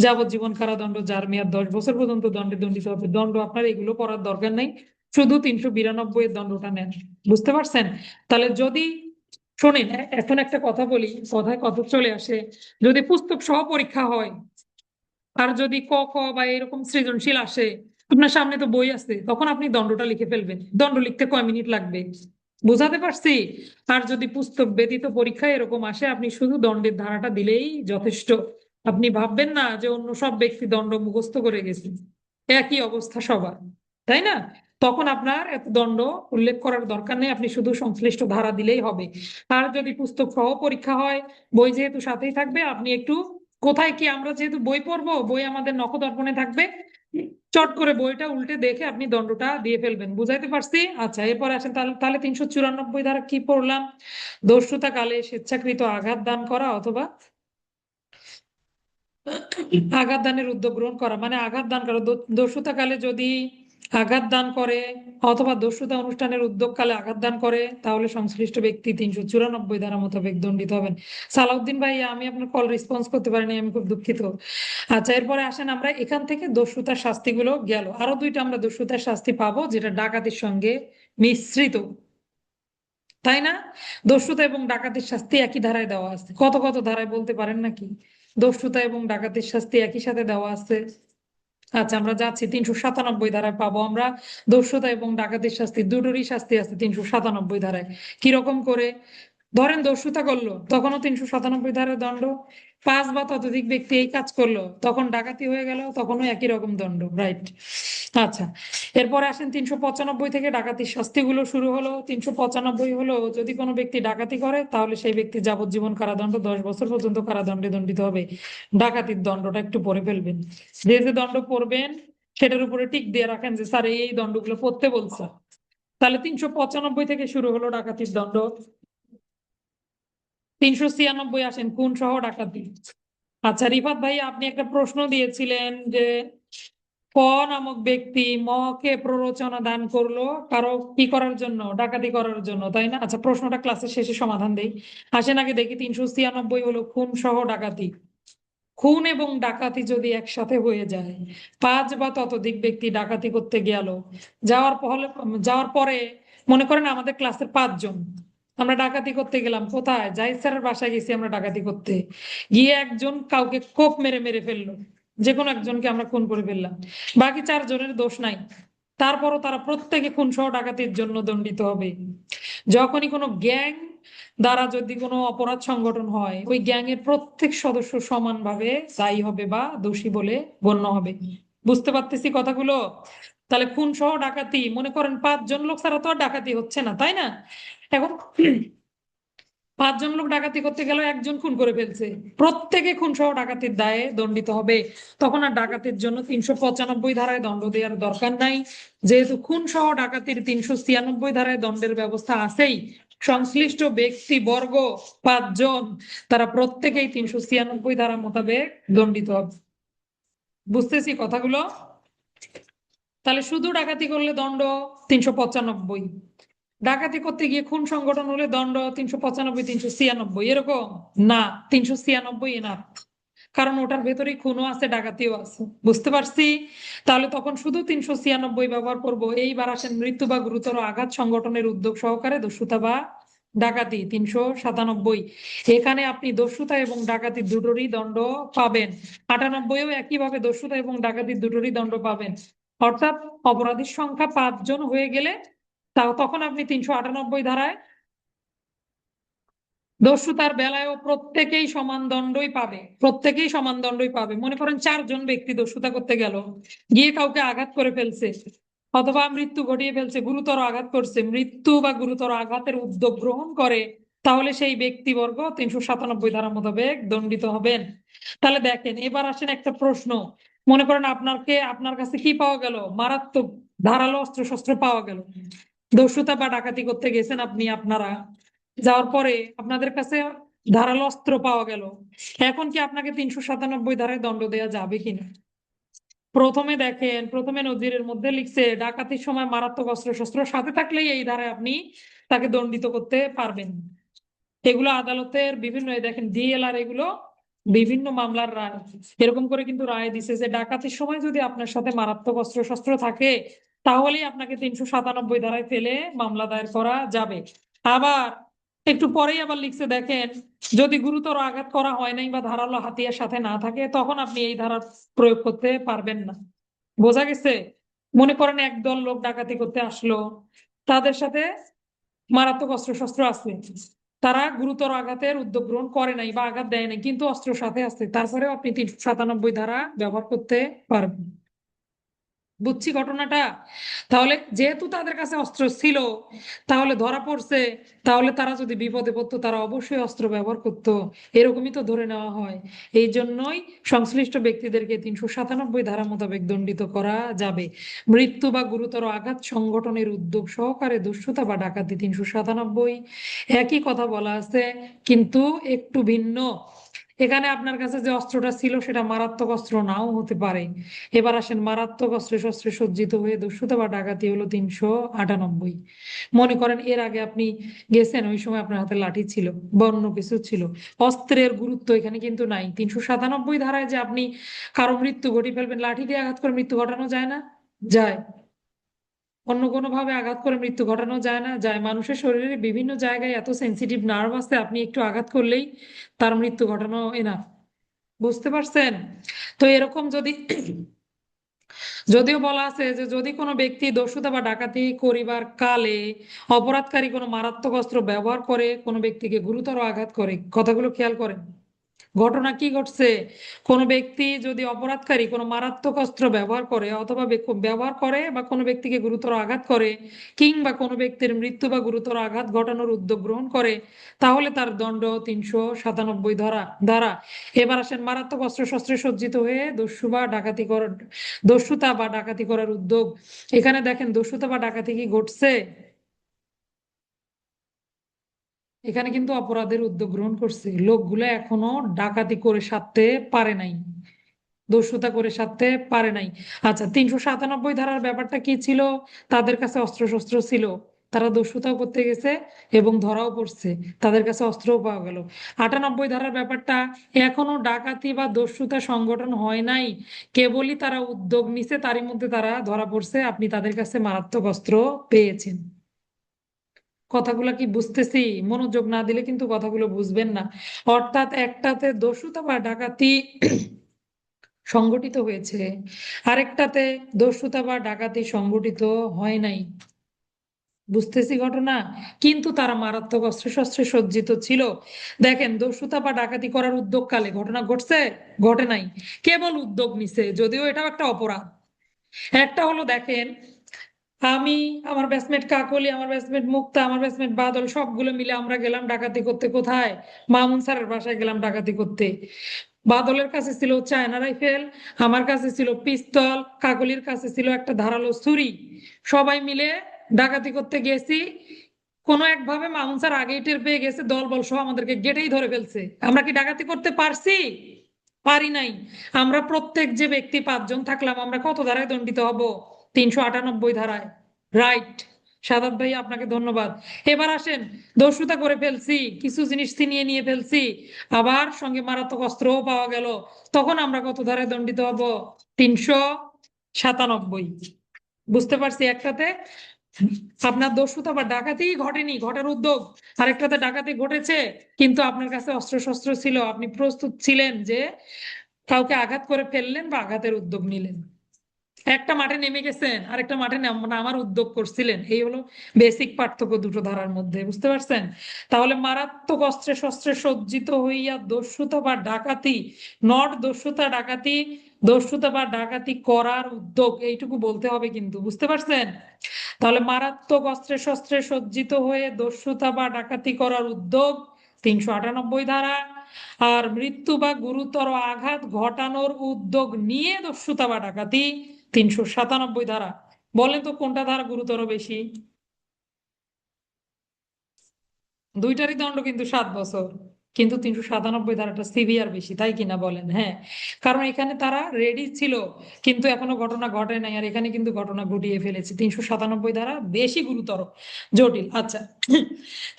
Speaker 1: যাবজ্জীবন কারাদণ্ড, যার মেয়াদ 10 বছর পর্যন্ত দণ্ডে দণ্ডিত হবে। দণ্ড আপনার এগুলো পড়ার দরকার নেই, শুধু 392 এর দণ্ডটা নেন। বুঝতে পারছেন? তাহলে যদি শোনেন, এখন একটা কথা বলি, কথায় কথা চলে আসে, যদি পুস্তক সহ পরীক্ষা হয়, আর যদি ক খ বা এরকম সৃজনশীল আসে, আপনার সামনে তো বই আছে, তখন আপনি দণ্ডটা লিখে ফেলবেন। দণ্ড লিখতে কয় মিনিট লাগবে? বুঝাতে পারছি? আর যদি পুস্তক ব্যতীত পরীক্ষায় এরকম আসে, আপনি শুধু দণ্ডের ধারাটা দিলেই যথেষ্ট। আপনি ভাববেন না যে অন্য সব ব্যক্তি দণ্ড মুখস্থ করে গেছে, একই অবস্থা সবার, তাই না? তখন আপনার এত দণ্ড উল্লেখ করার দরকার নেই, আপনি শুধু সংশ্লিষ্ট ধারা দিলেই হবে। আর যদি পুস্তক সহ পরীক্ষা হয়, বই যেহেতু সাথেই থাকবে, আপনি একটু কোথায় কি, আমরা যেহেতু বই পড়বো, বই আমাদের নখদর্পণে থাকবে, চট করে বইটা উল্টে দেখে আপনি দণ্ডটা দিয়ে ফেলবেন। বুঝাইতে পারছি? আচ্ছা, এরপর আসেন তাহলে তাহলে 394 ধারা কি পড়লাম? দস্যুতা কালে স্বেচ্ছাকৃত আঘাত দান করা অথবা আঘাত দানের উদ্যোগ গ্রহণ করা, মানে আঘাত দান করা। দস্যুতা কালে যদি আঘাত দান করে অথবা দস্যুতা অনুষ্ঠানের উদ্যোগ কালে আঘাত দান করে, তাহলে সংশ্লিষ্ট ব্যক্তি 394 ধারা মোতাবেক দণ্ডিত হবেন। সালাউদ্দিন ভাই, আমি আপনার কল রেসপন্স করতে পারিনি, আমি খুব দুঃখিত। আচ্ছা, এরপরে আসেন, আমরা এখান থেকে দস্যুতার শাস্তিগুলো গেল, আরো দুইটা আমরা দস্যুতার শাস্তি পাবো যেটা ডাকাতির সঙ্গে মিশ্রিত, তাই না? দস্যুতা এবং ডাকাতির শাস্তি একই ধারায় দেওয়া আছে। কত কত ধারায় বলতে পারেন নাকি? দস্যুতা এবং ডাকাতির শাস্তি একই সাথে দেওয়া আছে। আচ্ছা, আমরা যাচ্ছি 397 ধারায় পাবো আমরা দস্যুতা এবং ডাকাতির শাস্তি, দুটোরই শাস্তি আছে 397 ধারায়। কিরকম করে? ধরেন দস্যুতা করলো, তখনও 397 ধারায় দণ্ড। 5 বা ততোধিক ব্যক্তি এই কাজ করলো, তখন ডাকাতি হয়ে গেল, তখনও একই রকম দণ্ড, রাইট? আচ্ছা, এরপরে আসেন 395 থেকে ডাকাতির শাস্তিগুলো শুরু হলো। 395 হলো, যদি কোনো ব্যক্তি ডাকাতি করে তাহলে সেই ব্যক্তি যাবজ্জীবন কারাদণ্ড, 10 বছর পর্যন্ত কারাদণ্ডে দণ্ডিত হবে। ডাকাতির দণ্ডটা একটু পড়ে ফেলবেন, যে যে দণ্ড পড়বেন সেটার উপরে টিক দিয়ে রাখেন যে স্যার এই দণ্ডগুলো পড়তে বলছে। তাহলে 395 থেকে শুরু হলো ডাকাতির দণ্ড। 396 আসেন, খুন সহ ডাকাতি। আচ্ছা রিফাত ভাই, আপনি একটা প্রশ্ন দিয়েছিলেন যে ক নামক ব্যক্তি ম কে প্ররোচনা দান করলো কারো কি করার জন্য? ডাকাতি করার জন্য, তাই না? আচ্ছা, প্রশ্নটা ক্লাসের শেষে সমাধান দেই। আসেন আগে দেখি, 396 হলো খুন সহ ডাকাতি। খুন এবং ডাকাতি যদি একসাথে হয়ে যায়, 5 বা ততোধিক ব্যক্তি ডাকাতি করতে গেল, যাওয়ার পরে মনে করেন আমাদের ক্লাসের 5 জন, আমরা ডাকাতি করতে গেলাম। কোথায়? জাহিদ স্যারের বাসায় গেছি আমরা ডাকাতি করতে। গিয়ে একজন কাউকে কোপ মেরে মেরে ফেললো, যে কোনো একজনকে আমরা খুন করে ফেললাম, বাকি 4 জনের দোষ নাই, তারপরও তারা প্রত্যেকে খুন সহ ডাকাতির জন্য দণ্ডিত হবে। যখনই কোনো গ্যাং দ্বারা যদি কোনো অপরাধ সংগঠন হয়, ওই গ্যাং এর প্রত্যেক সদস্য সমানভাবে দায়ী হবে বা দোষী বলে গণ্য হবে। বুঝতে পারতেছি কথাগুলো? তাহলে খুন সহ ডাকাতি, মনে করেন 5 জন লোক ছাড়া তো আর ডাকাতি হচ্ছে না, তাই না? এখন 5 জন লোক ডাকাতি করতে গেল, একজন খুন করে ফেলছে, প্রত্যেকে খুন সহ ডাকাতির দায়ে দণ্ডিত হবে। তখন আর ডাকাতির জন্য 395 ধারায় দণ্ড দেওয়ার দরকার নাই, যেহেতু খুন সহ ডাকাতির 396 ধারায় দণ্ডের ব্যবস্থা আছেই। সংশ্লিষ্ট ব্যক্তি বর্গ 5 জন, তারা প্রত্যেকেই 396 ধারা মোতাবেক দণ্ডিত হবে। বুঝতেছি কথাগুলো? তাহলে শুধু ডাকাতি করলে দণ্ড 395, ডাকাতি করতে গিয়ে খুন সংগঠন হলে দণ্ড 395, 396 এরকম না, 396 না, কারণ ওটার ভেতরেই খুনও আছে ডাকাতিও আছে। বুঝতে পারছি? তাহলে তখন শুধু 396 ব্যবহার করব। এইবার আসেন মৃত্যু বা গুরুতর আঘাত সংগঠনের উদ্যোগ সহকারে দস্যুতা বা ডাকাতি, 397। এখানে আপনি দস্যুতা এবং ডাকাতি দুটোরই দণ্ড পাবেন। 98ও একইভাবে দস্যুতা এবং ডাকাতি দুটোরই দণ্ড পাবেন। অর্থাৎ অপরাধীর সংখ্যা 5 জন হয়ে গেলে তখন আপনি 398 ধারায় দস্যুতার বেলায়ও প্রত্যেকেই সমান দণ্ডই পাবে, প্রত্যেকেই সমান দণ্ডই পাবে। মনে করেন 4 জন ব্যক্তি দস্যুতা করতে গেল, গিয়ে কাউকে আঘাত করে ফেলছে অথবা মৃত্যু ঘটিয়ে ফেলছে, গুরুতর আঘাত করছে, মৃত্যু বা গুরুতর আঘাতের উদ্যোগ গ্রহণ করে, তাহলে সেই ব্যক্তিবর্গ 397 ধারা মোতাবেক দণ্ডিত হবেন। তাহলে দেখেন, এবার আসেন একটা প্রশ্ন। মনে করেন আপনার কাছে কি পাওয়া গেল? মারাত্মক ধারালো অস্ত্র শস্ত্র পাওয়া গেল। দস্যুতা বা ডাকাতি করতে গেছেন আপনারা, যাওয়ার পরে আপনাদের কাছে ধারালো অস্ত্র পাওয়া গেল। এখন কি আপনাকে 397 ধারায় দণ্ড দেওয়া যাবে কিনা? প্রথমে দেখেন, প্রথমে নজিরের মধ্যে লিখছে ডাকাতির সময় মারাত্মক অস্ত্র শস্ত্র সাথে থাকলেই এই ধারায় আপনি তাকে দণ্ডিত করতে পারবেন। এগুলো আদালতের বিভিন্ন, দেখেন ডিএলআর, এগুলো বিভিন্ন মামলার রায় এরকম করে কিন্তু রায় দিছে যে ডাকাতির সময় যদি আপনার সাথে মারাত্মক অস্ত্র শস্ত্র থাকে, তাহলেই আপনাকে 397 ধারায় ফেলে মামলা দায়ের করা যাবে। আবার একটু পরেই আবার লিখছে, দেখেন, যদি গুরুতর আঘাত করা হয় নাই বা ধারালো হাতিয়ার সাথে না থাকে, তখন আপনি এই ধারার প্রয়োগ করতে পারবেন না। বোঝা গেছে? মনে করেন একদল লোক ডাকাতি করতে আসলো, তাদের সাথে মারাত্মক অস্ত্র শস্ত্র আছে, তারা গুরুতর আঘাতের উদ্যোগ গ্রহণ করে নাই বা আঘাত দেয় নাই, কিন্তু অস্ত্র সাথে আছে, তারপরেও আপনি 397 ধারা ব্যবহার করতে পারবেন। বুঝছি ঘটনাটা। তাহলে যেহেতু তাদের কাছে অস্ত্র ছিল, তাহলে ধরা পড়ছে, তাহলে তারা যদি বিপদে পড়তো তারা অবশ্যই অস্ত্র ব্যবহার করতো, এরকমই তো ধরে নেওয়া হয়। এই জন্যই সংশ্লিষ্ট ব্যক্তিদেরকে 397 ধারা মোতাবেক দণ্ডিত করা যাবে। মৃত্যু বা গুরুতর আঘাত সংঘটনের উদ্যোগ সহকারে দস্যুতা বা ডাকাতি 397, একই কথা বলা আছে, কিন্তু একটু ভিন্ন। এখানে আপনার কাছে যে অস্ত্রটা ছিল সেটা মারাত্মক অস্ত্র নাও হতে পারে। এবার আসেন, মারাত্মক অস্ত্রে শস্ত্রে সজ্জিত হয়ে দস্যুতা বা ডাকাতি হলো 398। মনে করেন এর আগে আপনি গেছেন, ওই সময় আপনার হাতে লাঠি ছিল বা অন্য কিছু ছিল, অস্ত্রের গুরুত্ব এখানে কিন্তু নাই। 397 ধারায় যে আপনি কারো মৃত্যু ঘটিয়ে ফেলবেন, লাঠি দিয়ে আঘাত করে মৃত্যু ঘটানো যায় না? যায়। অন্য কোনো ভাবে আঘাত করে মৃত্যু ঘটানো যায় না? যায়। মানুষের শরীরে বিভিন্ন জায়গায় এত সেন্সিটিভ নার্ভ আছে, আপনি একটু আঘাত করলেই তার মৃত্যু ঘটানো এনাফ। বুঝতে পারছেন? তো এরকম যদি, যদিও বলা আছে যে যদি কোনো ব্যক্তি দস্যুতা বা ডাকাতি করিবার কালে অপরাধকারী কোনো মারাত্মক অস্ত্র ব্যবহার করে কোনো ব্যক্তিকে গুরুতর আঘাত করে, কথাগুলো খেয়াল করেন। ঘটনা কি ঘটছে? কোনো ব্যক্তি যদি, অপরাধকারী কোনো মারাত্মক অস্ত্র ব্যবহার করে অথবা ব্যবহার করে বা কোনো ব্যক্তিকে গুরুতর আঘাত করে, কিংবা কোনো ব্যক্তির মৃত্যু বা গুরুতর আঘাত ঘটানোর উদ্যোগ গ্রহণ করে, তাহলে তার দণ্ড 397 ধারা। এবার আসেন, মারাত্মক অস্ত্র শস্ত্রে সজ্জিত হয়ে দস্যুতা বা ডাকাতি করার উদ্যোগ। এখানে দেখেন দস্যুতা বা ডাকাতি কি ঘটছে? এখানে কিন্তু অপরাধের উদ্যোগ গ্রহণ করছে লোকগুলো, এখনো ডাকাতি করে সারতে পারে নাই, দস্যুতা করে সারতে পারে নাই। আচ্ছা, 397 ধারার ব্যাপারটা কি ছিল? তাদের কাছে অস্ত্র শস্ত্র ছিল, তারা দস্যুতাও করতে গেছে এবং ধরাও পড়ছে, তাদের কাছে অস্ত্রও পাওয়া গেল। 98 ধারার ব্যাপারটা, এখনো ডাকাতি বা দস্যুতা সংগঠন হয় নাই, কেবলই তারা উদ্যোগ নিছে, তারই মধ্যে তারা ধরা পড়ছে, আপনি তাদের কাছে মারাত্মক অস্ত্র পেয়েছেন। কথাগুলো কি বুঝতেছি? মনোযোগ না দিলে কিন্তু কথাগুলো বুঝবেন না। অর্থাৎ একটাতে দস্যুতা বা ডাকাতি সংগঠিত হয়েছে, আরেকটাতে দস্যুতা বা ডাকাতি সংগঠিত হয় নাই। বুঝতেছি ঘটনা, কিন্তু তারা মারাত্মক অস্ত্র শস্ত্রে সজ্জিত ছিল। দেখেন, দস্যুতা বা ডাকাতি করার উদ্যোগকালে ঘটনা ঘটছে? ঘটে নাই, কেবল উদ্যোগ নিছে, যদিও এটাও একটা অপরাধ। একটা হলো দেখেন, আমি, আমার ব্যাচমেট কাকলি, আমার ব্যাচমেট মুক্তা, আমার ব্যাচমেট বাদল, সবগুলো মিলে আমরা গেলাম ডাকাতি করতে। কোথায়? মামুন স্যারের বাসায় গেলাম ডাকাতি করতে। বাদলের কাছে ছিল চায়না রাইফেল, আমার কাছে ছিল পিস্তল, কাকলির কাছে ছিল একটা ধারালো ছুরি। সবাই মিলে ডাকাতি করতে গেছি। কোনো একভাবে মামুন স্যার আগেই টের পেয়ে গেছে, দল বল সহ আমাদেরকে গেটেই ধরে ফেলছে। আমরা কি ডাকাতি করতে পারছি? পারি নাই। আমরা প্রত্যেক যে ব্যক্তি 5 জন থাকলাম, আমরা কত ধারায় দণ্ডিত হব? 398 ধারায়। রাইট। সাদাত ভাই, আপনাকে ধন্যবাদ। এবার আসেন, দস্যুতা করে ফেলছি, কিছু জিনিস ছিনিয়ে নিয়ে ফেলছি, আবার সঙ্গে মারাত্মক অস্ত্রও পাওয়া গেল, তখন আমরা কত ধারায় দণ্ডিত হব? 397। বুঝতে পারছি। একটাতে আপনার দস্যুতা বা ডাকাতি ঘটেনি, ঘটার উদ্যোগ, আরেকটাতে ডাকাতি ঘটেছে, কিন্তু আপনার কাছে অস্ত্র শস্ত্র ছিল, আপনি প্রস্তুত ছিলেন যে কাউকে আঘাত করে ফেললেন বা আঘাতের উদ্যোগ নিলেন। একটা মাঠে নেমে গেছেন, আরেকটা মাঠে নামার উদ্যোগ করছিলেন, এই হলো বেসিক পার্থক্য দুটো ধারার মধ্যে। বুঝতে পারছেন? তাহলে মারাত্মক অস্ত্রে শস্ত্রে সজ্জিত হইয়া দস্যুতা বা ডাকাতি, নট দস্যুতা ডাকাতি, দস্যুতা বা ডাকাতি করার উদ্যোগ, এইটুকু বলতে হবে কিন্তু। বুঝতে পারছেন? তাহলে মারাত্মক অস্ত্রে শস্ত্রে সজ্জিত হয়ে দস্যুতা বা ডাকাতি করার উদ্যোগ 398 ধারা, আর মৃত্যু বা গুরুতর আঘাত ঘটানোর উদ্যোগ নিয়ে দস্যুতা বা ডাকাতি 397 ধারা। বলেন তো কোনটা ধারা গুরুতর বেশি? দুইটারই দণ্ড কিন্তু 7 বছর, কিন্তু 397 ধারাটা সিভিয়ার বেশি, তাই কিনা বলেন? হ্যাঁ, কারণ এখানে তারা রেডি ছিল, কিন্তু এখনো ঘটনা ঘটে নাই, আর এখানে কিন্তু ঘটনা ঘটিয়ে ফেলেছে। 397 ধারা বেশি গুরুতর, জটিল। আচ্ছা,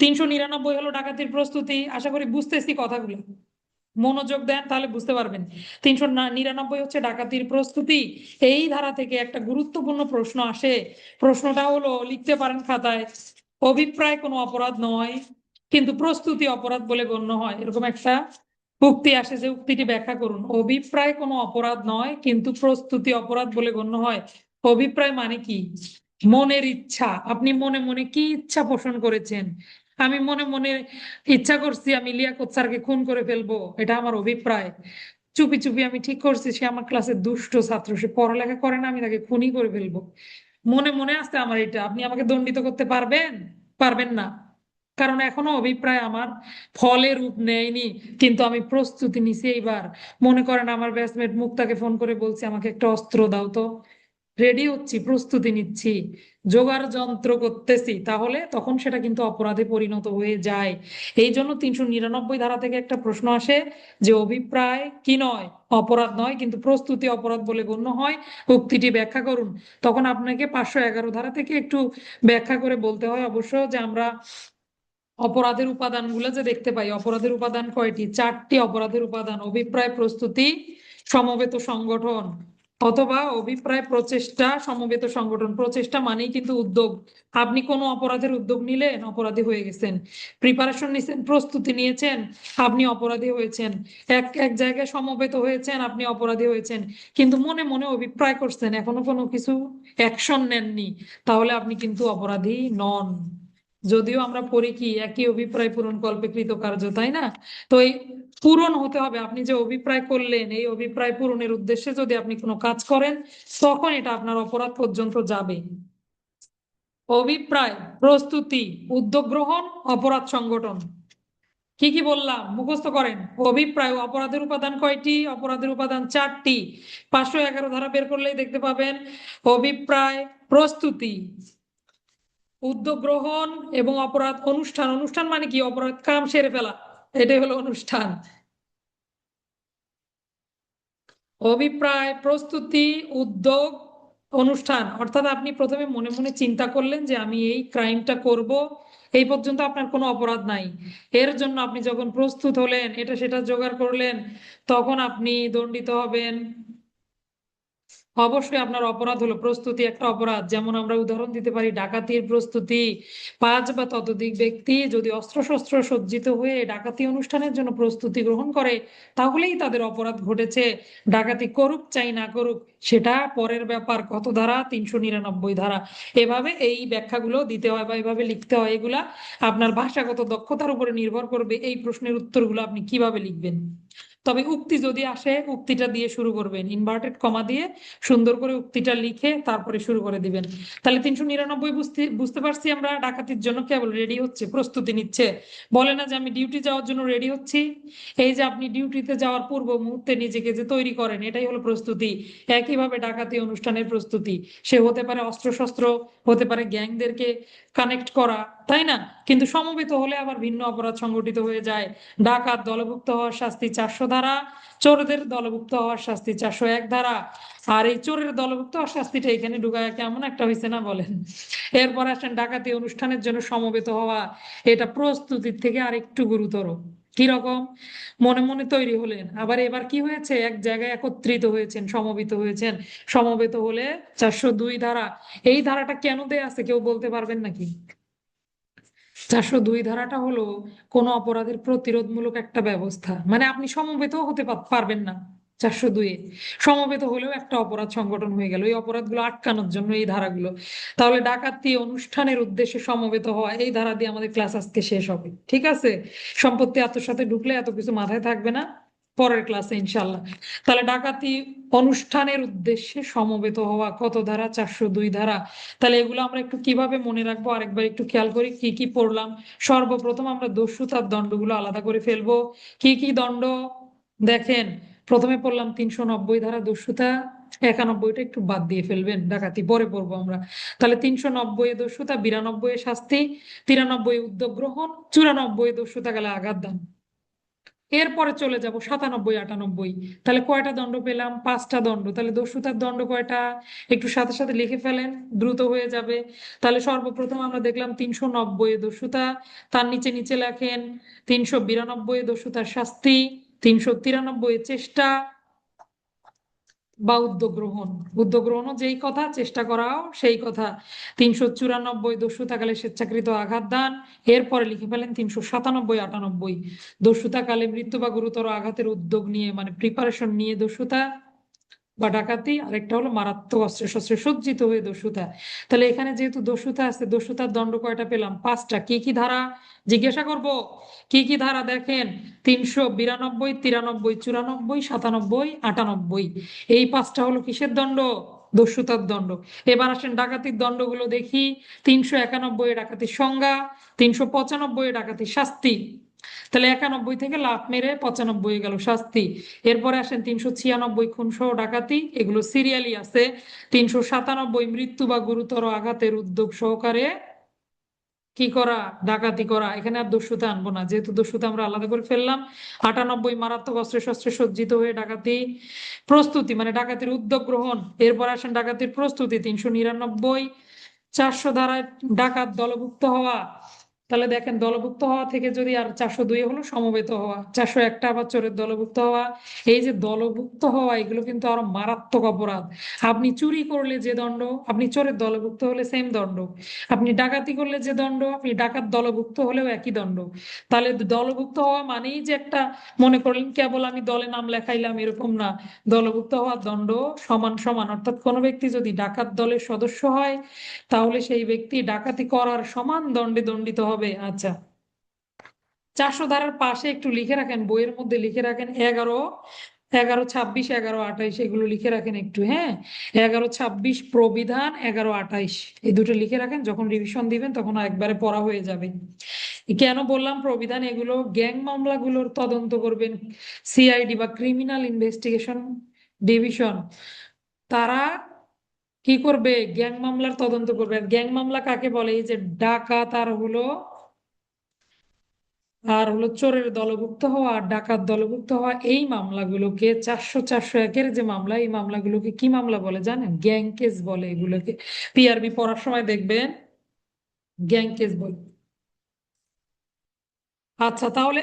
Speaker 1: 399 হলো ডাকাতির প্রস্তুতি। আশা করি বুঝতেছি কথাগুলো, মনোযোগ দেন তাহলে বুঝতে পারবেন। 399 হচ্ছে ডাকাতির প্রস্তুতি। এই ধারা থেকে একটা গুরুত্বপূর্ণ প্রশ্ন আসে। প্রশ্নটা হলো, লিখতে পারেন খাতায়, অভিপ্রায় কোনো অপরাধ নয় কিন্তু প্রস্তুতি অপরাধ বলে গণ্য হয়, এরকম একটা উক্তি আসে, যে উক্তিটি ব্যাখ্যা করুন। অভিপ্রায় কোনো অপরাধ নয় কিন্তু প্রস্তুতি অপরাধ বলে গণ্য হয়। অভিপ্রায় মানে কি? মনের ইচ্ছা। আপনি মনে মনে কি ইচ্ছা পোষণ করেছেন? আমি মনে মনে ইচ্ছা করছি আমি লিয়াকত স্যারকে খুন করে ফেলবো, এটা আমার অভিপ্রায়। চুপি চুপি আমি ঠিক করছি সে আমার ক্লাসের দুষ্ট ছাত্র, সে পড়ালেখা করে না, আমি তাকে খুনই করে ফেলবো। মনে মনে আসতে আমার এটা, আপনি আমাকে দণ্ডিত করতে পারবেন? পারবেন না। কারণ এখনো অভিপ্রায় আমার ফলে রূপ নেয়নি, কিন্তু আমি প্রস্তুতি নিছি এইবার। মনে করেন আমার ব্যাচমেট মুক্তাকে ফোন করে বলছি আমাকে একটা অস্ত্র দাও তো, রেডি হচ্ছি, প্রস্তুতি নিচ্ছি, জোগাড় যন্ত্র করতেছি, তাহলে তখন সেটা কিন্তু অপরাধে পরিণত হয়ে যায়। এই জন্য 399 ধারা থেকে একটা প্রশ্ন আসে যে অভিপ্রায় কি নয়, অপরাধ নয়, কিন্তু প্রস্তুতি অপরাধ বলে গণ্য হয়, উক্তিটি ব্যাখ্যা করুন। তখন আপনাকে 511 ধারা থেকে একটু ব্যাখ্যা করে বলতে হয় অবশ্য, যে আমরা অপরাধের উপাদানগুলো যে দেখতে পাই, অপরাধের উপাদান কয়টি? 4টি অপরাধের উপাদান: অভিপ্রায়, প্রস্তুতি, সমবেত সংগঠন, অথবা অভিপ্রায়, প্রচেষ্টা, সমবেত সংগঠন। প্রচেষ্টা মানেই কিন্তু উদ্যোগ। আপনি কোনো অপরাধের উদ্যোগ নিলেন, অপরাধী হয়ে গেছেন। প্রিপারেশন নিয়েছেন, প্রস্তুতি নিয়েছেন, আপনি অপরাধী হয়েছেন। এক এক জায়গায় সমবেত হয়েছেন, আপনি অপরাধী হয়েছেন। কিন্তু মনে মনে অভিপ্রায় করছেন, এখনো কোনো কিছু অ্যাকশন নেননি, তাহলে আপনি কিন্তু অপরাধী নন। যদিও আমরা পড়ি কি একই অভিপ্রায় পূরণ কল্পে কৃতকার্য, তাই না? তো এই পূরণ হতে হবে। আপনি যে অভিপ্রায় করলেন, এই অভিপ্রায় পূরণের উদ্দেশ্যে যদি আপনি কোনো কাজ করেন, তখন এটা আপনার অপরাধ পর্যন্ত যাবে। অভিপ্রায়, প্রস্তুতি, উদ্যোগ গ্রহণ, অপরাধ সংগঠন। কি কি বললাম মুখস্থ করেন। অভিপ্রায়, অপরাধের উপাদান কয়টি? অপরাধের উপাদান 4টি। 511 ধারা বের করলেই দেখতে পাবেন। অভিপ্রায়, প্রস্তুতি, উদ্যোগ গ্রহণ এবং অপরাধ অনুষ্ঠান। অনুষ্ঠান মানে কি? অপরাধ কাম সেরে ফেলা, এটাই হলো অনুষ্ঠান। অভিপ্রায়, প্রস্তুতি, উদ্যোগ, অনুষ্ঠান। অর্থাৎ আপনি প্রথমে মনে মনে চিন্তা করলেন যে আমি এই ক্রাইমটা করব, এই পর্যন্ত আপনার কোনো অপরাধ নাই। এর জন্য আপনি যখন প্রস্তুত হলেন, এটা সেটা জোগাড় করলেন, তখন আপনি দণ্ডিত হবেন। অবশ্যই আপনার অপরাধ হলো, প্রস্তুতি একটা অপরাধ। যেমন আমরা উদাহরণ দিতে পারি ডাকাতির প্রস্তুতি। 5 বা ততোধিক ব্যক্তি যদি অস্ত্রশস্ত্র সজ্জিত হয়ে ডাকাতি অনুষ্ঠানের জন্য প্রস্তুতি গ্রহণ করে, তাহলেই তাদের অপরাধ ঘটেছে। ডাকাতি করুক চাই না করুক, সেটা পরের ব্যাপার। কত ধারা? 399 ধারা। এভাবে এই ব্যাখ্যাগুলো দিতে হয় বা এভাবে লিখতে হয়। এগুলা আপনার ভাষাগত দক্ষতার উপরে নির্ভর করবে, এই প্রশ্নের উত্তরগুলো আপনি কিভাবে লিখবেন। তবে উক্তি যদি আসে, উক্তিটা দিয়ে শুরু করবেন, ইনভার্টেড কমা দিয়ে সুন্দর করে উক্তিটা লিখে তারপরে শুরু করে দিবেন। তাহলে 399 বুঝতে বুঝতে পারছি আমরা ডাকাতির জন্য কেবল রেডি হচ্ছে, প্রস্তুতি নিচ্ছে। বলে না যে আমি ডিউটি যাওয়ার জন্য রেডি হচ্ছি। এই যে আপনি ডিউটিতে যাওয়ার পূর্ব মুহূর্তে নিজেকে যে তৈরি করেন, এটাই হলো প্রস্তুতি। একইভাবে ডাকাতি অনুষ্ঠানের প্রস্তুতি, সে হতে পারে অস্ত্রশস্ত্র, হতে পারে গ্যাংদেরকে কানেক্ট করা, তাই না? কিন্তু সমবেত হলে আবার ভিন্ন অপরাধ সংগঠিত হয়ে যায়। ডাকাত দলভুক্ত হওয়ার শাস্তি 400 ধারা, চোরদের দলভুক্ত হওয়ার শাস্তি 401 ধারা। আর এই চোরের দলভুক্ত হওয়ার শাস্তিটা এখানে ঢুকায় কেমন একটা হয়েছে না বলেন? এরপর আসেন ডাকাতি অনুষ্ঠানের জন্য সমবেত হওয়া। এটা প্রস্তুতির থেকে আরেকটু গুরুতর। কিরকম? মনে মনে তৈরি হলেন, আবার এবার কি হয়েছে, এক জায়গায় একত্রিত হয়েছেন, সমবেত হয়েছেন। সমবেত হলে 402 ধারা। এই ধারাটা কেন দেয়া আছে কেউ বলতে পারবেন নাকি? 402 ধারাটা হলো কোন অপরাধের প্রতিরোধমূলক একটা ব্যবস্থা, মানে আপনি সমবেত হতে পারবেন না। 402-এ সমবেত হলেও একটা অপরাধ সংগঠন হয়ে গেল, এই অপরাধগুলো আটকানোর জন্য এই ধারাগুলো। তাহলে ডাকাতি অনুষ্ঠানের উদ্দেশ্যে সমবেত হওয়া, এই ধারা দিয়ে আমাদের ক্লাস আজকে শেষ হবে, ঠিক আছে? সম্পত্তি আত্মসাতে ঢুকলে এত কিছু মাথায় থাকবে না, পরের ক্লাসে ইনশাল্লাহ। তাহলে ডাকাতি অনুষ্ঠানের উদ্দেশ্যে সমবেত হওয়া কত ধারা? 402 ধারা। তাহলে এগুলো আমরা একটু কিভাবে মনে রাখবো আরেকবার একটু খেয়াল করি কি কি পড়লাম। সর্বপ্রথম আমরা দস্যুতার দণ্ডগুলো আলাদা করে ফেলবো। কি কি দণ্ড? দেখেন, প্রথমে পড়লাম 390 ধারা দস্যুতা। 91টা একটু বাদ দিয়ে ফেলবেন, ডাকাতি পরে পড়বো আমরা। তাহলে 390 দস্যুতা, 92 শাস্তি, 93 উদ্যোগ গ্রহণ, 94 দস্যুতা গেলে আঘাত দান। এরপরে চলে যাব 97 98। তাহলে কয়টা দণ্ড পেলাম? 5টা দণ্ড। তাহলে দস্যুতার দণ্ড কয়টা? একটু সাথে সাথে লিখে ফেলেন, দ্রুত হয়ে যাবে। তাহলে সর্বপ্রথম আমরা দেখলাম 390 দস্যুতা, তার নিচে নিচে লেখেন 392 দস্যুতার শাস্তি, 393 চেষ্টা বা উদ্যোগ গ্রহণ। উদ্যোগ গ্রহণও যেই কথা, চেষ্টা করাও সেই কথা। 394 দস্যুতাকালে স্বেচ্ছাকৃত আঘাত দান। এরপরে লিখে ফেলেন 397 98 দস্যুতাকালে মৃত্যু বা গুরুতর আঘাতের উদ্যোগ নিয়ে, মানে প্রিপারেশন নিয়ে দস্যুতা। বা ডাকাতি, আরেকটা হলো মারাত্মক অস্ত্রে শস্ত্রে সজ্জিত হয়ে দস্যুতা। তাহলে এখানে যেহেতু দস্যুতা আছে, দস্যুতার দণ্ড কয়টা পেলাম? 5টা। কি কি ধারা জিজ্ঞাসা করব? কি কি ধারা দেখেন? 392, 93, 94, 97, 98। এই 5টা হলো কিসের দণ্ড? দস্যুতার দণ্ড। এবার আসেন ডাকাতির দণ্ডগুলো দেখি। 391 ডাকাতির সংজ্ঞা, 395 ডাকাতির শাস্তি। তাহলে 91 থেকে লাফ মেরে 95 গেল শাস্তি। এরপরে আসেন 396 খুন সহ ডাকাতি, এগুলো সিরিয়ালি আছে। 397 মৃত্যু বা গুরুতর আঘাতের উদ্যোগ সহকারে কি করা? ডাকাতি করা। এখানে আর দস্যুতা আনবো না, যেহেতু দস্যুতা আমরা আলাদা করে ফেললাম। 98 মারাত্মক অস্ত্রে শস্ত্রে সজ্জিত হয়ে ডাকাতি প্রস্তুতি, মানে ডাকাতির উদ্যোগ গ্রহণ। এরপর আসেন ডাকাতির প্রস্তুতি 399। 400 ধারায় ডাকাত দলভুক্ত হওয়া। তাহলে দেখেন, দলভুক্ত হওয়া থেকে যদি আর 402 হলো সমবেত হওয়া, 401টা আবার চোরের দলভুক্ত হওয়া। এই যে দলভুক্ত হওয়া, এগুলো কিন্তু আরো মারাত্মক অপরাধ। আপনি চুরি করলে যে দণ্ড, আপনি চোরের দলভুক্ত হলে সেম দণ্ড। আপনি ডাকাতি করলে যে দণ্ড, আপনি ডাকাত দলভুক্ত হলেও একই দণ্ড। তাহলে দলভুক্ত হওয়া মানেই যে একটা, মনে করলেন কেবল আমি দলে নাম লেখাইলাম এরকম না। দলভুক্ত হওয়ার দণ্ড সমান সমান। অর্থাৎ কোনো ব্যক্তি যদি ডাকাত দলের সদস্য হয়, তাহলে সেই ব্যক্তি ডাকাতি করার সমান দণ্ডে দণ্ডিত হবে। আচ্ছা, 400 ধারার পাশে একটু লিখে রাখেন, বইয়ের মধ্যে লিখে রাখেন 11, 11, 26, 11, 28, এগুলো লিখে রাখেন একটু, হ্যাঁ। 11, 26 প্রবিধান, 11, 28 এই দুটো লিখে রাখেন, যখন রিভিশন দিবেন তখন একবারে পড়া হয়ে যাবে। কেন বললাম প্রবিধান? এগুলো গ্যাং মামলাগুলোর তদন্ত করবেন সিআইডি বা ক্রিমিনাল ইনভেস্টিগেশন ডিভিশন। তারা কি করবে? গ্যাং মামলার তদন্ত করবে। আর গ্যাং মামলা কাকে বলে? এই যে ডাকাত আর হলো চোরের দলভুক্ত হওয়া আর ডাকাত দলভুক্ত হওয়া, এই মামলাগুলোকে 400, 401-এর যে মামলা, এই মামলাগুলোকে কি মামলা বলে জানেন? গ্যাং কেস বলে এগুলোকে। পিআরবি পড়ার সময় দেখবেন গ্যাং কেস বলে। আচ্ছা, তাহলে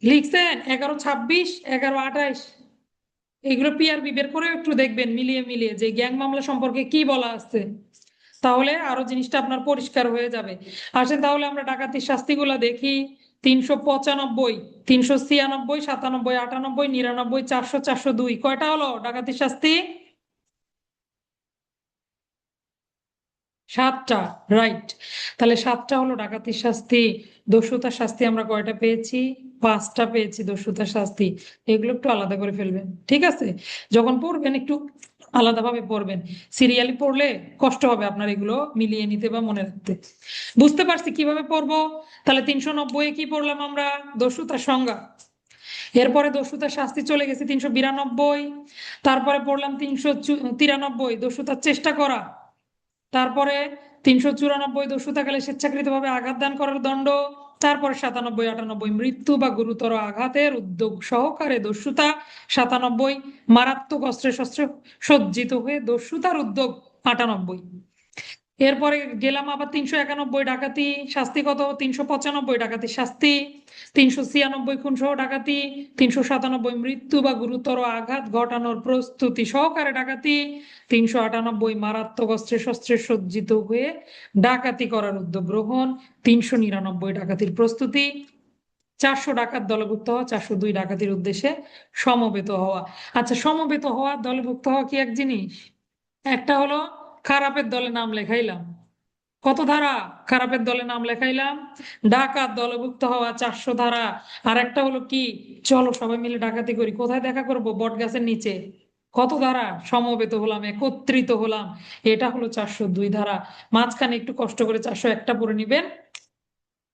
Speaker 1: লিখছেন 11, 26, 11, 28, এইগুলো পিআরবি বের করে একটু দেখবেন, মিলিয়ে মিলিয়ে যে গ্যাং মামলা সম্পর্কে কি বলা আছে। তাহলে আরো জিনিসটা আপনার পরিষ্কার হয়ে যাবে। আসেন তাহলে আমরা ডাকাতির শাস্তিগুলো দেখি। 395, 396, 97, 98, 99, 400, 402, কয়টা হলো ডাকাতির শাস্তি? 7টা। রাইট। তাহলে 7টা হলো ডাকাতির শাস্তি। দস্যুতার শাস্তি আমরা কয়টা পেয়েছি? 5টা পেয়েছি দস্যুতার শাস্তি। এগুলো একটু আলাদা করে ফেলবেন, ঠিক আছে? যখন পড়বেন একটু আলাদাভাবে পড়বেন। সিরিয়ালি পড়লে কষ্ট হবে আপনার এগুলো মিলিয়ে নিতে বা মনে রাখতে। বুঝতে পারছি কিভাবে পড়বো। তাহলে 390 কি পড়লাম আমরা? দস্যুতার সংজ্ঞা। এরপরে দস্যুতার শাস্তি চলে গেছে 392। তারপরে পড়লাম 393 দস্যুতার চেষ্টা করা। তারপরে 394 দস্যুতাকালে স্বেচ্ছাকৃতভাবে আঘাত দান করার দণ্ড। তারপরে 97, 98 মৃত্যু বা গুরুতর আঘাতের উদ্যোগ সহকারে দস্যুতা। 97 মারাত্মক অস্ত্রে শস্ত্রে সজ্জিত হয়ে দস্যুতার উদ্যোগ। 98। এরপরে গেলাম আবার 391 ডাকাতি শাস্তি কত? 395 ডাকাতি শাস্তি। 396 খুন সহ ডাকাতি। 397 মৃত্যু বা গুরুতর আঘাত ঘটানোর প্রস্তুতি সহকারে ডাকাতি। 398 মারাত্মক অস্ত্রে শস্ত্রে সজ্জিত হয়ে ডাকাতি করার উদ্যোগ গ্রহণ। 399 ডাকাতির প্রস্তুতি। 400 ডাকাত দলভুক্ত হওয়া, 402 ডাকাতির উদ্দেশ্যে সমবেত হওয়া। আচ্ছা, সমবেত হওয়া দলভুক্ত হওয়া কি এক জিনিস? একটা হলো খারাপের দলে নাম লেখাইলাম, কত ধারা? খারাপের দলে নাম লেখাইলাম। ডাকাত দলভুক্ত হওয়া 400 ধারা। আর একটা হলো কি? চলো সবাই মিলে ডাকাতি করি। কোথায় দেখা করব? বট গাছের নিচে। কত ধারা? সমবেত হলাম, একত্রিত হলাম। এটা হলো 402 ধারা। মাঝখানে একটু কষ্ট করে 401টা পড়ে নিবেন,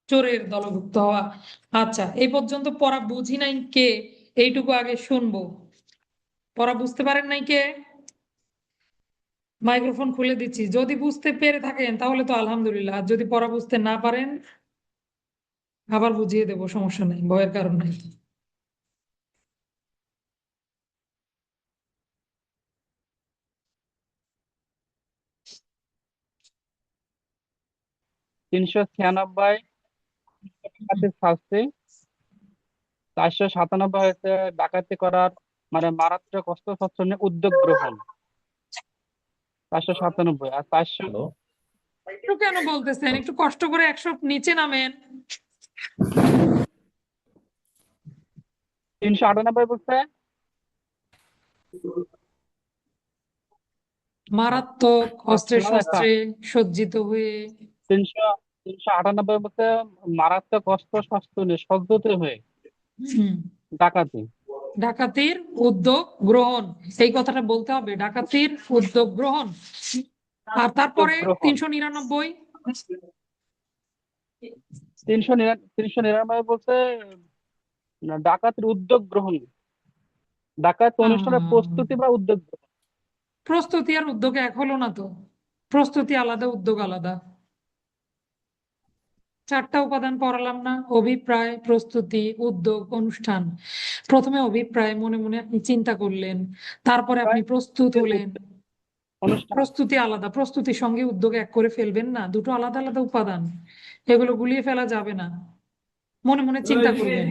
Speaker 1: চোরের দলভুক্ত হওয়া। আচ্ছা, এই পর্যন্ত পড়া বুঝি নাই কে? এইটুকু আগে শুনবো। পড়া বুঝতে পারেন নাই কে? মাইক্রোফোন খুলে দিচ্ছি। যদি বুঝতে পেরে থাকেন তাহলে তো আলহামদুলিল্লাহ, আর যদি পড়া বুঝতে না পারেন আবার বুঝিয়ে দেবো, সমস্যা নেই, ভয়ের কারণ নাই।
Speaker 2: 396 ডাকাতির শাস্তি। 497 হচ্ছে ডাকাতি করার মানে মারাত্মক অস্ত্রশস্ত্র নিয়ে উদ্যোগ গ্রহণ। 497 আর 400।
Speaker 3: হ্যালো।
Speaker 1: একটু কেন বলতেছেন? একটু কষ্ট করে 100 নিচে নামেন।
Speaker 2: 398 বলছে
Speaker 1: মারাত্মক অস্ত্রে
Speaker 2: আপনার একটা
Speaker 1: শস্ত্রে সজ্জিত হয়ে।
Speaker 2: 398 মধ্যে মারাত্মক অস্ত্র শস্ত্র নিয়ে সজ্জিত হয়ে
Speaker 1: হুম,
Speaker 2: ডাকাতি।
Speaker 1: ডাকাতির উদ্যোগ গ্রহণ, এই কথাটা বলতে হবে, ডাকাতির উদ্যোগ গ্রহণ। আর
Speaker 2: উদ্যোগ
Speaker 1: তারপরে
Speaker 2: গ্রহণ।
Speaker 1: 399।
Speaker 2: 399 বলতে ডাকাতির উদ্যোগ গ্রহণ, ডাকাত অনুষ্ঠানের
Speaker 1: আহ
Speaker 2: প্রস্তুতি বা উদ্যোগ গ্রহণ।
Speaker 1: প্রস্তুতি আর উদ্যোগ এক হলো না তো, প্রস্তুতি আলাদা উদ্যোগ আলাদা। চারটা উপাদান পড়ালাম না? অভিপ্রায়, প্রস্তুতি, উদ্যোগ, অনুষ্ঠান। প্রথমে অভিপ্রায়, মনে মনে আপনি চিন্তা করলেন, তারপরে আপনি
Speaker 2: প্রায়
Speaker 1: প্রস্তুত হলেন।
Speaker 2: অনুষ্ঠান।
Speaker 1: প্রস্তুতি আলাদা, প্রস্তুতির সঙ্গে উদ্যোগ এক করে ফেলবেন না, দুটো আলাদা আলাদা উপাদান, এগুলো গুলিয়ে ফেলা যাবে না। মনে মনে চিন্তা করবেন,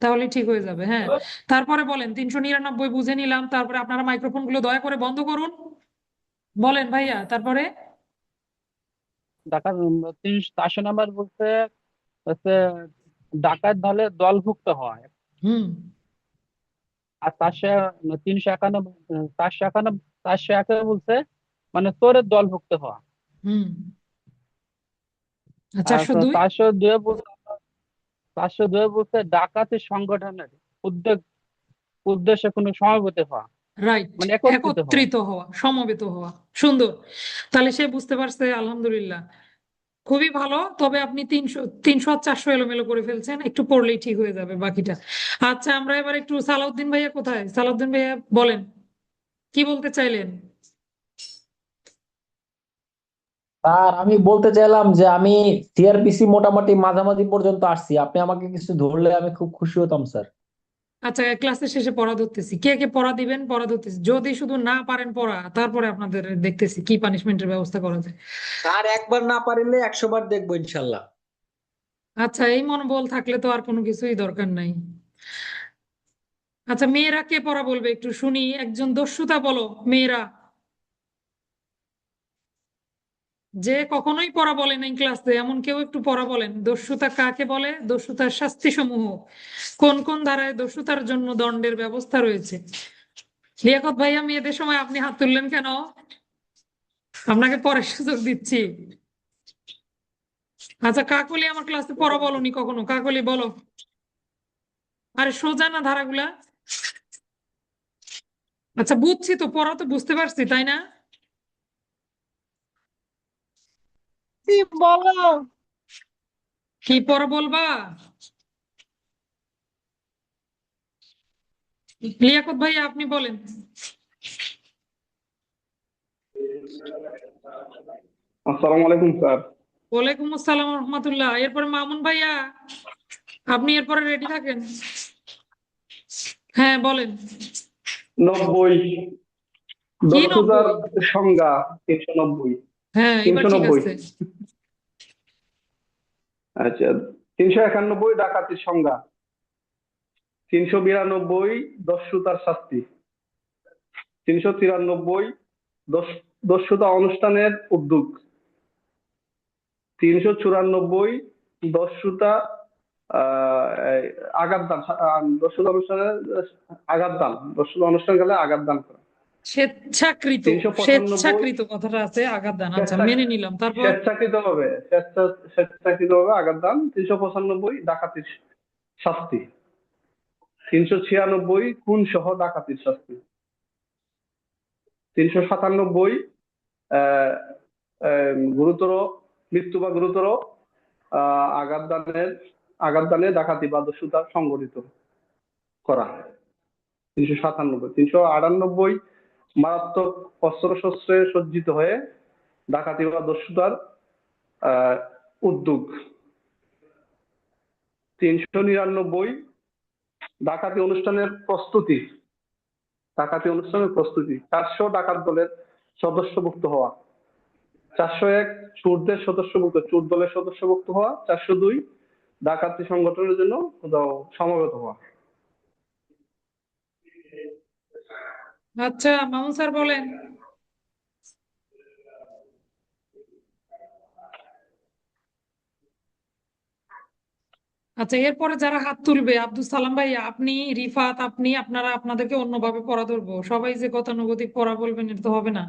Speaker 1: তাহলে ঠিক হয়ে যাবে। হ্যাঁ, তারপরে বলেন 399 বুঝে নিলাম, তারপরে আপনারা মাইক্রোফোন গুলো দয়া করে বন্ধ করুন, বলেন ভাইয়া তারপরে।
Speaker 2: ডাকাত 400 নাম্বার বলতে হচ্ছে ডাকাত দলে দলভুক্ত হয়।
Speaker 1: হুম।
Speaker 2: আর 391, 491 বলছে মানে চোরের দলভুক্ত হওয়া।
Speaker 1: হুম। আর
Speaker 2: আর
Speaker 1: 402?
Speaker 2: 402 বলছে ডাকাতি সংগঠনের উদ্যোগ উদ্দেশ্যে কোনো সমবেত হওয়া,
Speaker 1: রাইট,
Speaker 2: মানে একত্রিত হওয়া।
Speaker 1: একত্রিত হওয়া, সমবেত হওয়া। সুন্দর। তাহলে সে বুঝতে পারছে, আলহামদুলিল্লাহ, খুবই ভালো। তবে আপনি 300 আর 400 এলোমেলো করে ফেলছেন, একটু পড়লেই ঠিক হয়ে যাবে বাকিটা। আচ্ছা, আমরা এবার একটু, সালাউদ্দিন ভাইয়া কোথায়? সালাউদ্দিন ভাইয়া বলেন, কি বলতে চাইলেন?
Speaker 3: আর আমি বলতে চাইলাম যে আমি সিআরপিসি মোটামুটি মাঝামাঝি পর্যন্ত আসছি, আপনি আমাকে কিছু ধরলে আমি খুব খুশি হতাম স্যার।
Speaker 1: আচ্ছা, ক্লাসের শেষে পড়া ধরতেছি, কে কে পড়া দিবেন পড়া ধরতেছি, যদি শুধু না পারেন পড়া, তারপরে আপনাদের দেখতেছি কি পানিশমেন্টের ব্যবস্থা করা যায়।
Speaker 3: স্যার একবার না পারিলে 100 বার দেখবো ইনশাল্লাহ।
Speaker 1: আচ্ছা, এই মনোবল থাকলে তো আর কোনো কিছুই দরকার নাই। আচ্ছা, মেয়েরা কে পড়া বলবে একটু শুনি, একজন দস্যুতা বলো, মেয়েরা, যে কখনোই পড়া বলে নাই ক্লাসে এমন কেউ একটু পড়া বলেন। দস্যুতা কাকে বলে? দস্যুতার শাস্তি সমূহ, কোন কোন ধারায় দস্যুতার জন্য দণ্ডের ব্যবস্থা রয়েছে? লিয়াকত ভাইয়া, মেয়েদের সময় আপনি হাত তুললেন কেন? আপনাকে পরের সুযোগ দিচ্ছি। আচ্ছা, কাকলি আমার ক্লাসে পড়া বলনি কখনো, কাকলি বলো। আরে সোজা না ধারাগুলা? আচ্ছা, বুঝছি তো, পড়া তো বুঝতে পারছি, তাই না?
Speaker 2: কি বলো?
Speaker 1: কি পড়া বলবা? লিয়াকত ভাইয়া আপনি বলেন।
Speaker 4: আসসালামু আলাইকুম স্যার।
Speaker 1: ওয়ালাইকুম আসসালাম রহমতুল্লাহ। এরপরে মামুন ভাইয়া, আপনি এরপরে রেডি থাকেন। হ্যাঁ বলেন।
Speaker 4: 90,
Speaker 1: কি
Speaker 4: দস্যুতার
Speaker 1: 90?
Speaker 4: সংজ্ঞা। 390।
Speaker 1: হ্যাঁ, এবার
Speaker 4: তিনশো
Speaker 1: ঠিক
Speaker 4: নব্বই
Speaker 1: আছে।
Speaker 4: আচ্ছা। 391 ডাকাতির সংজ্ঞা। 392 দস্যুতার শাস্তি। 393 দস্যুতা অনুষ্ঠানের উদ্যোগ। 394 দস্যুতা এই, আঘাত দান, দস্যুতা অনুষ্ঠানের আঘাত দান, দস্যুতা অনুষ্ঠানকালে আঘাত দান করা।
Speaker 1: স্বেচ্ছাকৃত,
Speaker 4: 395
Speaker 1: স্বেচ্ছাকৃত কথাটা আছে, আঘাত দান, আচ্ছা
Speaker 4: স্বেচ্ছা
Speaker 1: মেনে নিলাম। তারপর?
Speaker 4: স্বেচ্ছাকৃতভাবে আঘাত দান। 395 ডাকাতির শাস্তি। 396 খুন সহ ডাকাতির শাস্তি। 397 আহ, গুরুতর মৃত্যু বা গুরুতর আঘাত দানে ডাকাতি বা দস্যুতা সংঘটিত করা। 397। 398 মারাত্মক অস্ত্র শস্ত্রে সজ্জিত হয়ে ডাকাতি বা দস্যুতার আহ, উদ্যোগ। 399 ডাকাতি অনুষ্ঠানের প্রস্তুতি। 400 ডাকাত দলের সদস্যভুক্ত হওয়া। 401 চোরদের সদস্যভুক্ত, চোর দলের সদস্যভুক্ত হওয়া। 402 ডাকাতি সংগঠনের জন্য কোথাও সমবেত হওয়া।
Speaker 1: আচ্ছা, মামুন স্যার বলেন। আচ্ছা, এরপরে যারা হাত তুলবে, আব্দুল সালাম ভাই, আপনি, রিফাত, আপনি, আপনারা আপনাদেরকে অন্যভাবে পড়া ধরবো, সবাই যে গতানুগতিক পড়া বলবেন এটা তো হবে না।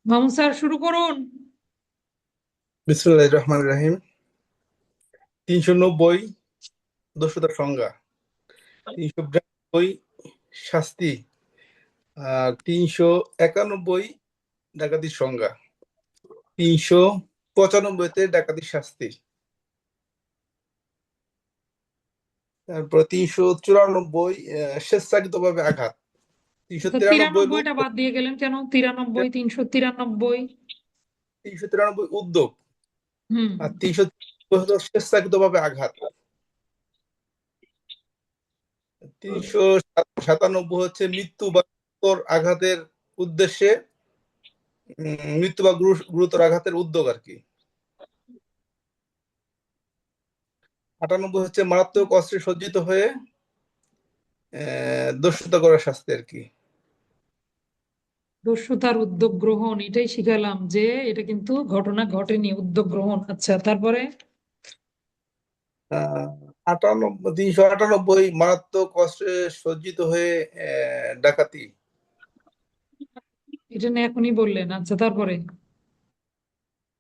Speaker 1: মামুন স্যার শুরু করুন।
Speaker 5: বিসমিল্লাহির রহমানির রহিম। 390 দস্যুতার সংজ্ঞা, 392 শাস্তি, আর 391 ডাকাতির সংজ্ঞা, 395-তে ডাকাতির শাস্তি, তারপর 394 স্বেচ্ছাকৃতভাবে আঘাত,
Speaker 1: তো
Speaker 5: 393
Speaker 1: 93টা বাদ দিয়ে গেলেন কেন? 93, 393।
Speaker 5: 393 উদ্যোগ,
Speaker 1: হুম।
Speaker 5: আর 394 হলো স্বেচ্ছাকৃতভাবে আঘাত, 397 হচ্ছে মৃত্যু বা গুরুতর আঘাতের উদ্দেশ্যে, মৃত্যু বা গুরুতর আঘাতের উদ্যোগ আর কি। 98 হচ্ছে মারাত্মক অস্ত্রে সজ্জিত হয়ে দস্যুতা করার শাস্তি আর কি।
Speaker 1: দস্যুতার উদ্যোগ গ্রহণ, এটাই শিখালাম যে এটা কিন্তু ঘটনা ঘটেনি, উদ্যোগ গ্রহণ। আচ্ছা, তারপরে
Speaker 5: 398 মারাত্মক অস্ত্রে সজ্জিত হয়ে ডাকাতি।
Speaker 1: এটা নিয়ে এখনই বললেন। আচ্ছা, তারপরে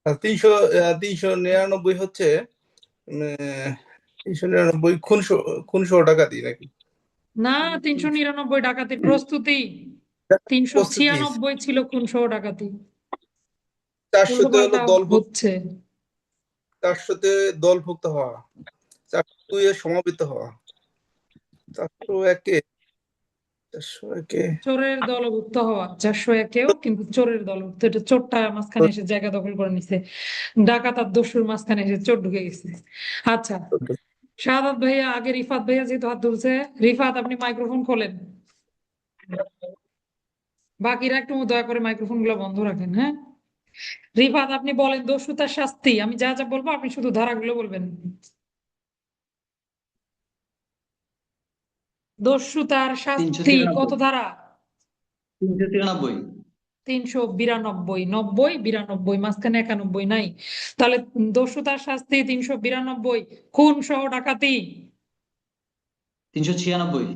Speaker 5: আর 399 হচ্ছে 399 খুনসহ ডাকাতি নাকি?
Speaker 1: না, 399 ডাকাতির প্রস্তুতি,
Speaker 5: প্রস্তুতি।
Speaker 1: 396 ছিল খুনসহ ডাকাতি।
Speaker 5: 400-তে হলো
Speaker 1: উল্টোপাল্টা হচ্ছে।
Speaker 5: 400-তে দলভুক্ত হওয়া, 402-এ সমাবেত হওয়া, 401-এ
Speaker 1: চোরের দলভুক্ত হওয়া। 401-এও কিন্তু চোরের দলভুক্ত, এটা চোরটা মাঝখানে এসে জায়গা দখল করে নিছে, ডাকাত আর দস্যুর মাঝখানে এসে চোর ঢুকে গেছে। আচ্ছা, শাহাদাত ভাইয়া আগে, রিফাত ভাইয়া যেহেতু হাত তুলছে, রিফাত আপনি মাইক্রোফোন খোলেন, বাকিরা একটু দয়া করে মাইক্রোফোন গুলো বন্ধ রাখেন। হ্যাঁ, রিফাত আপনি বলেন দস্যুতার শাস্তি, আমি যা যা বলবো আপনি শুধু ধারাগুলো বলবেন। দস্যুতার শাস্তি কত
Speaker 6: 393
Speaker 1: ধারা?
Speaker 6: 393
Speaker 1: 392, 90, 92, মাঝখানে 91 নাই। তাহলে দস্যুতার শাস্তি 392, খুন সহ ডাকাতি
Speaker 6: 396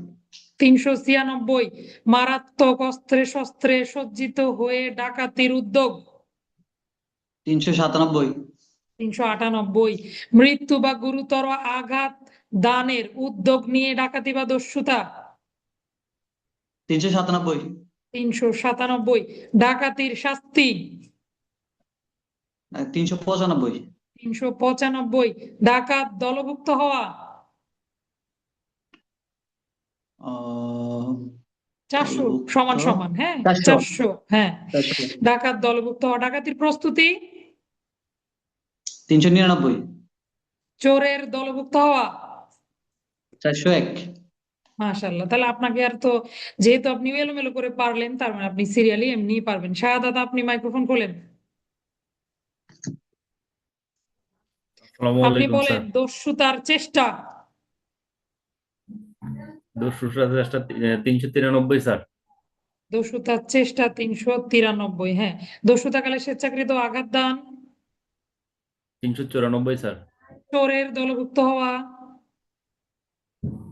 Speaker 1: 396, মারাত্মক অস্ত্রে শস্ত্রে সজ্জিত হয়ে ডাকাতির উদ্যোগ
Speaker 6: 397
Speaker 1: 398, মৃত্যু বা গুরুতর আঘাত দানের উদ্যোগ নিয়ে ডাকাতি বা দস্যুতা
Speaker 6: 397
Speaker 1: 397, ডাকাতির শাস্তি
Speaker 6: 395
Speaker 1: 395, ডাকাত দলভুক্ত হওয়া 400 সমান সমান। হ্যাঁ, 400। হ্যাঁ, ডাকাত দলভুক্ত হওয়া, ডাকাতির প্রস্তুতি
Speaker 6: 399
Speaker 1: চোরের দলভুক্ত হওয়া।
Speaker 6: 401
Speaker 1: মাশাআল্লাহ, তাহলে আপনাকে আর তো, যেহেতু আপনি এলোমেলো করে পারলেন, তার মানে আপনি সিরিয়ালি এমনিই পারবেন। শাহাদাত আপনি মাইক্রোফোন খোলেন,
Speaker 7: আসসালামু
Speaker 1: আপনি
Speaker 7: আলাইকুম
Speaker 1: বলেন
Speaker 7: স্যার।
Speaker 1: দস্যুতার চেষ্টা।
Speaker 7: দস্যুতার চেষ্টা 393 স্যার।
Speaker 1: দস্যুতার চেষ্টা 393। হ্যাঁ, দস্যুতাকালে স্বেচ্ছাকৃত আঘাত দান
Speaker 7: 394 স্যার।
Speaker 1: চোরের দলভুক্ত হওয়া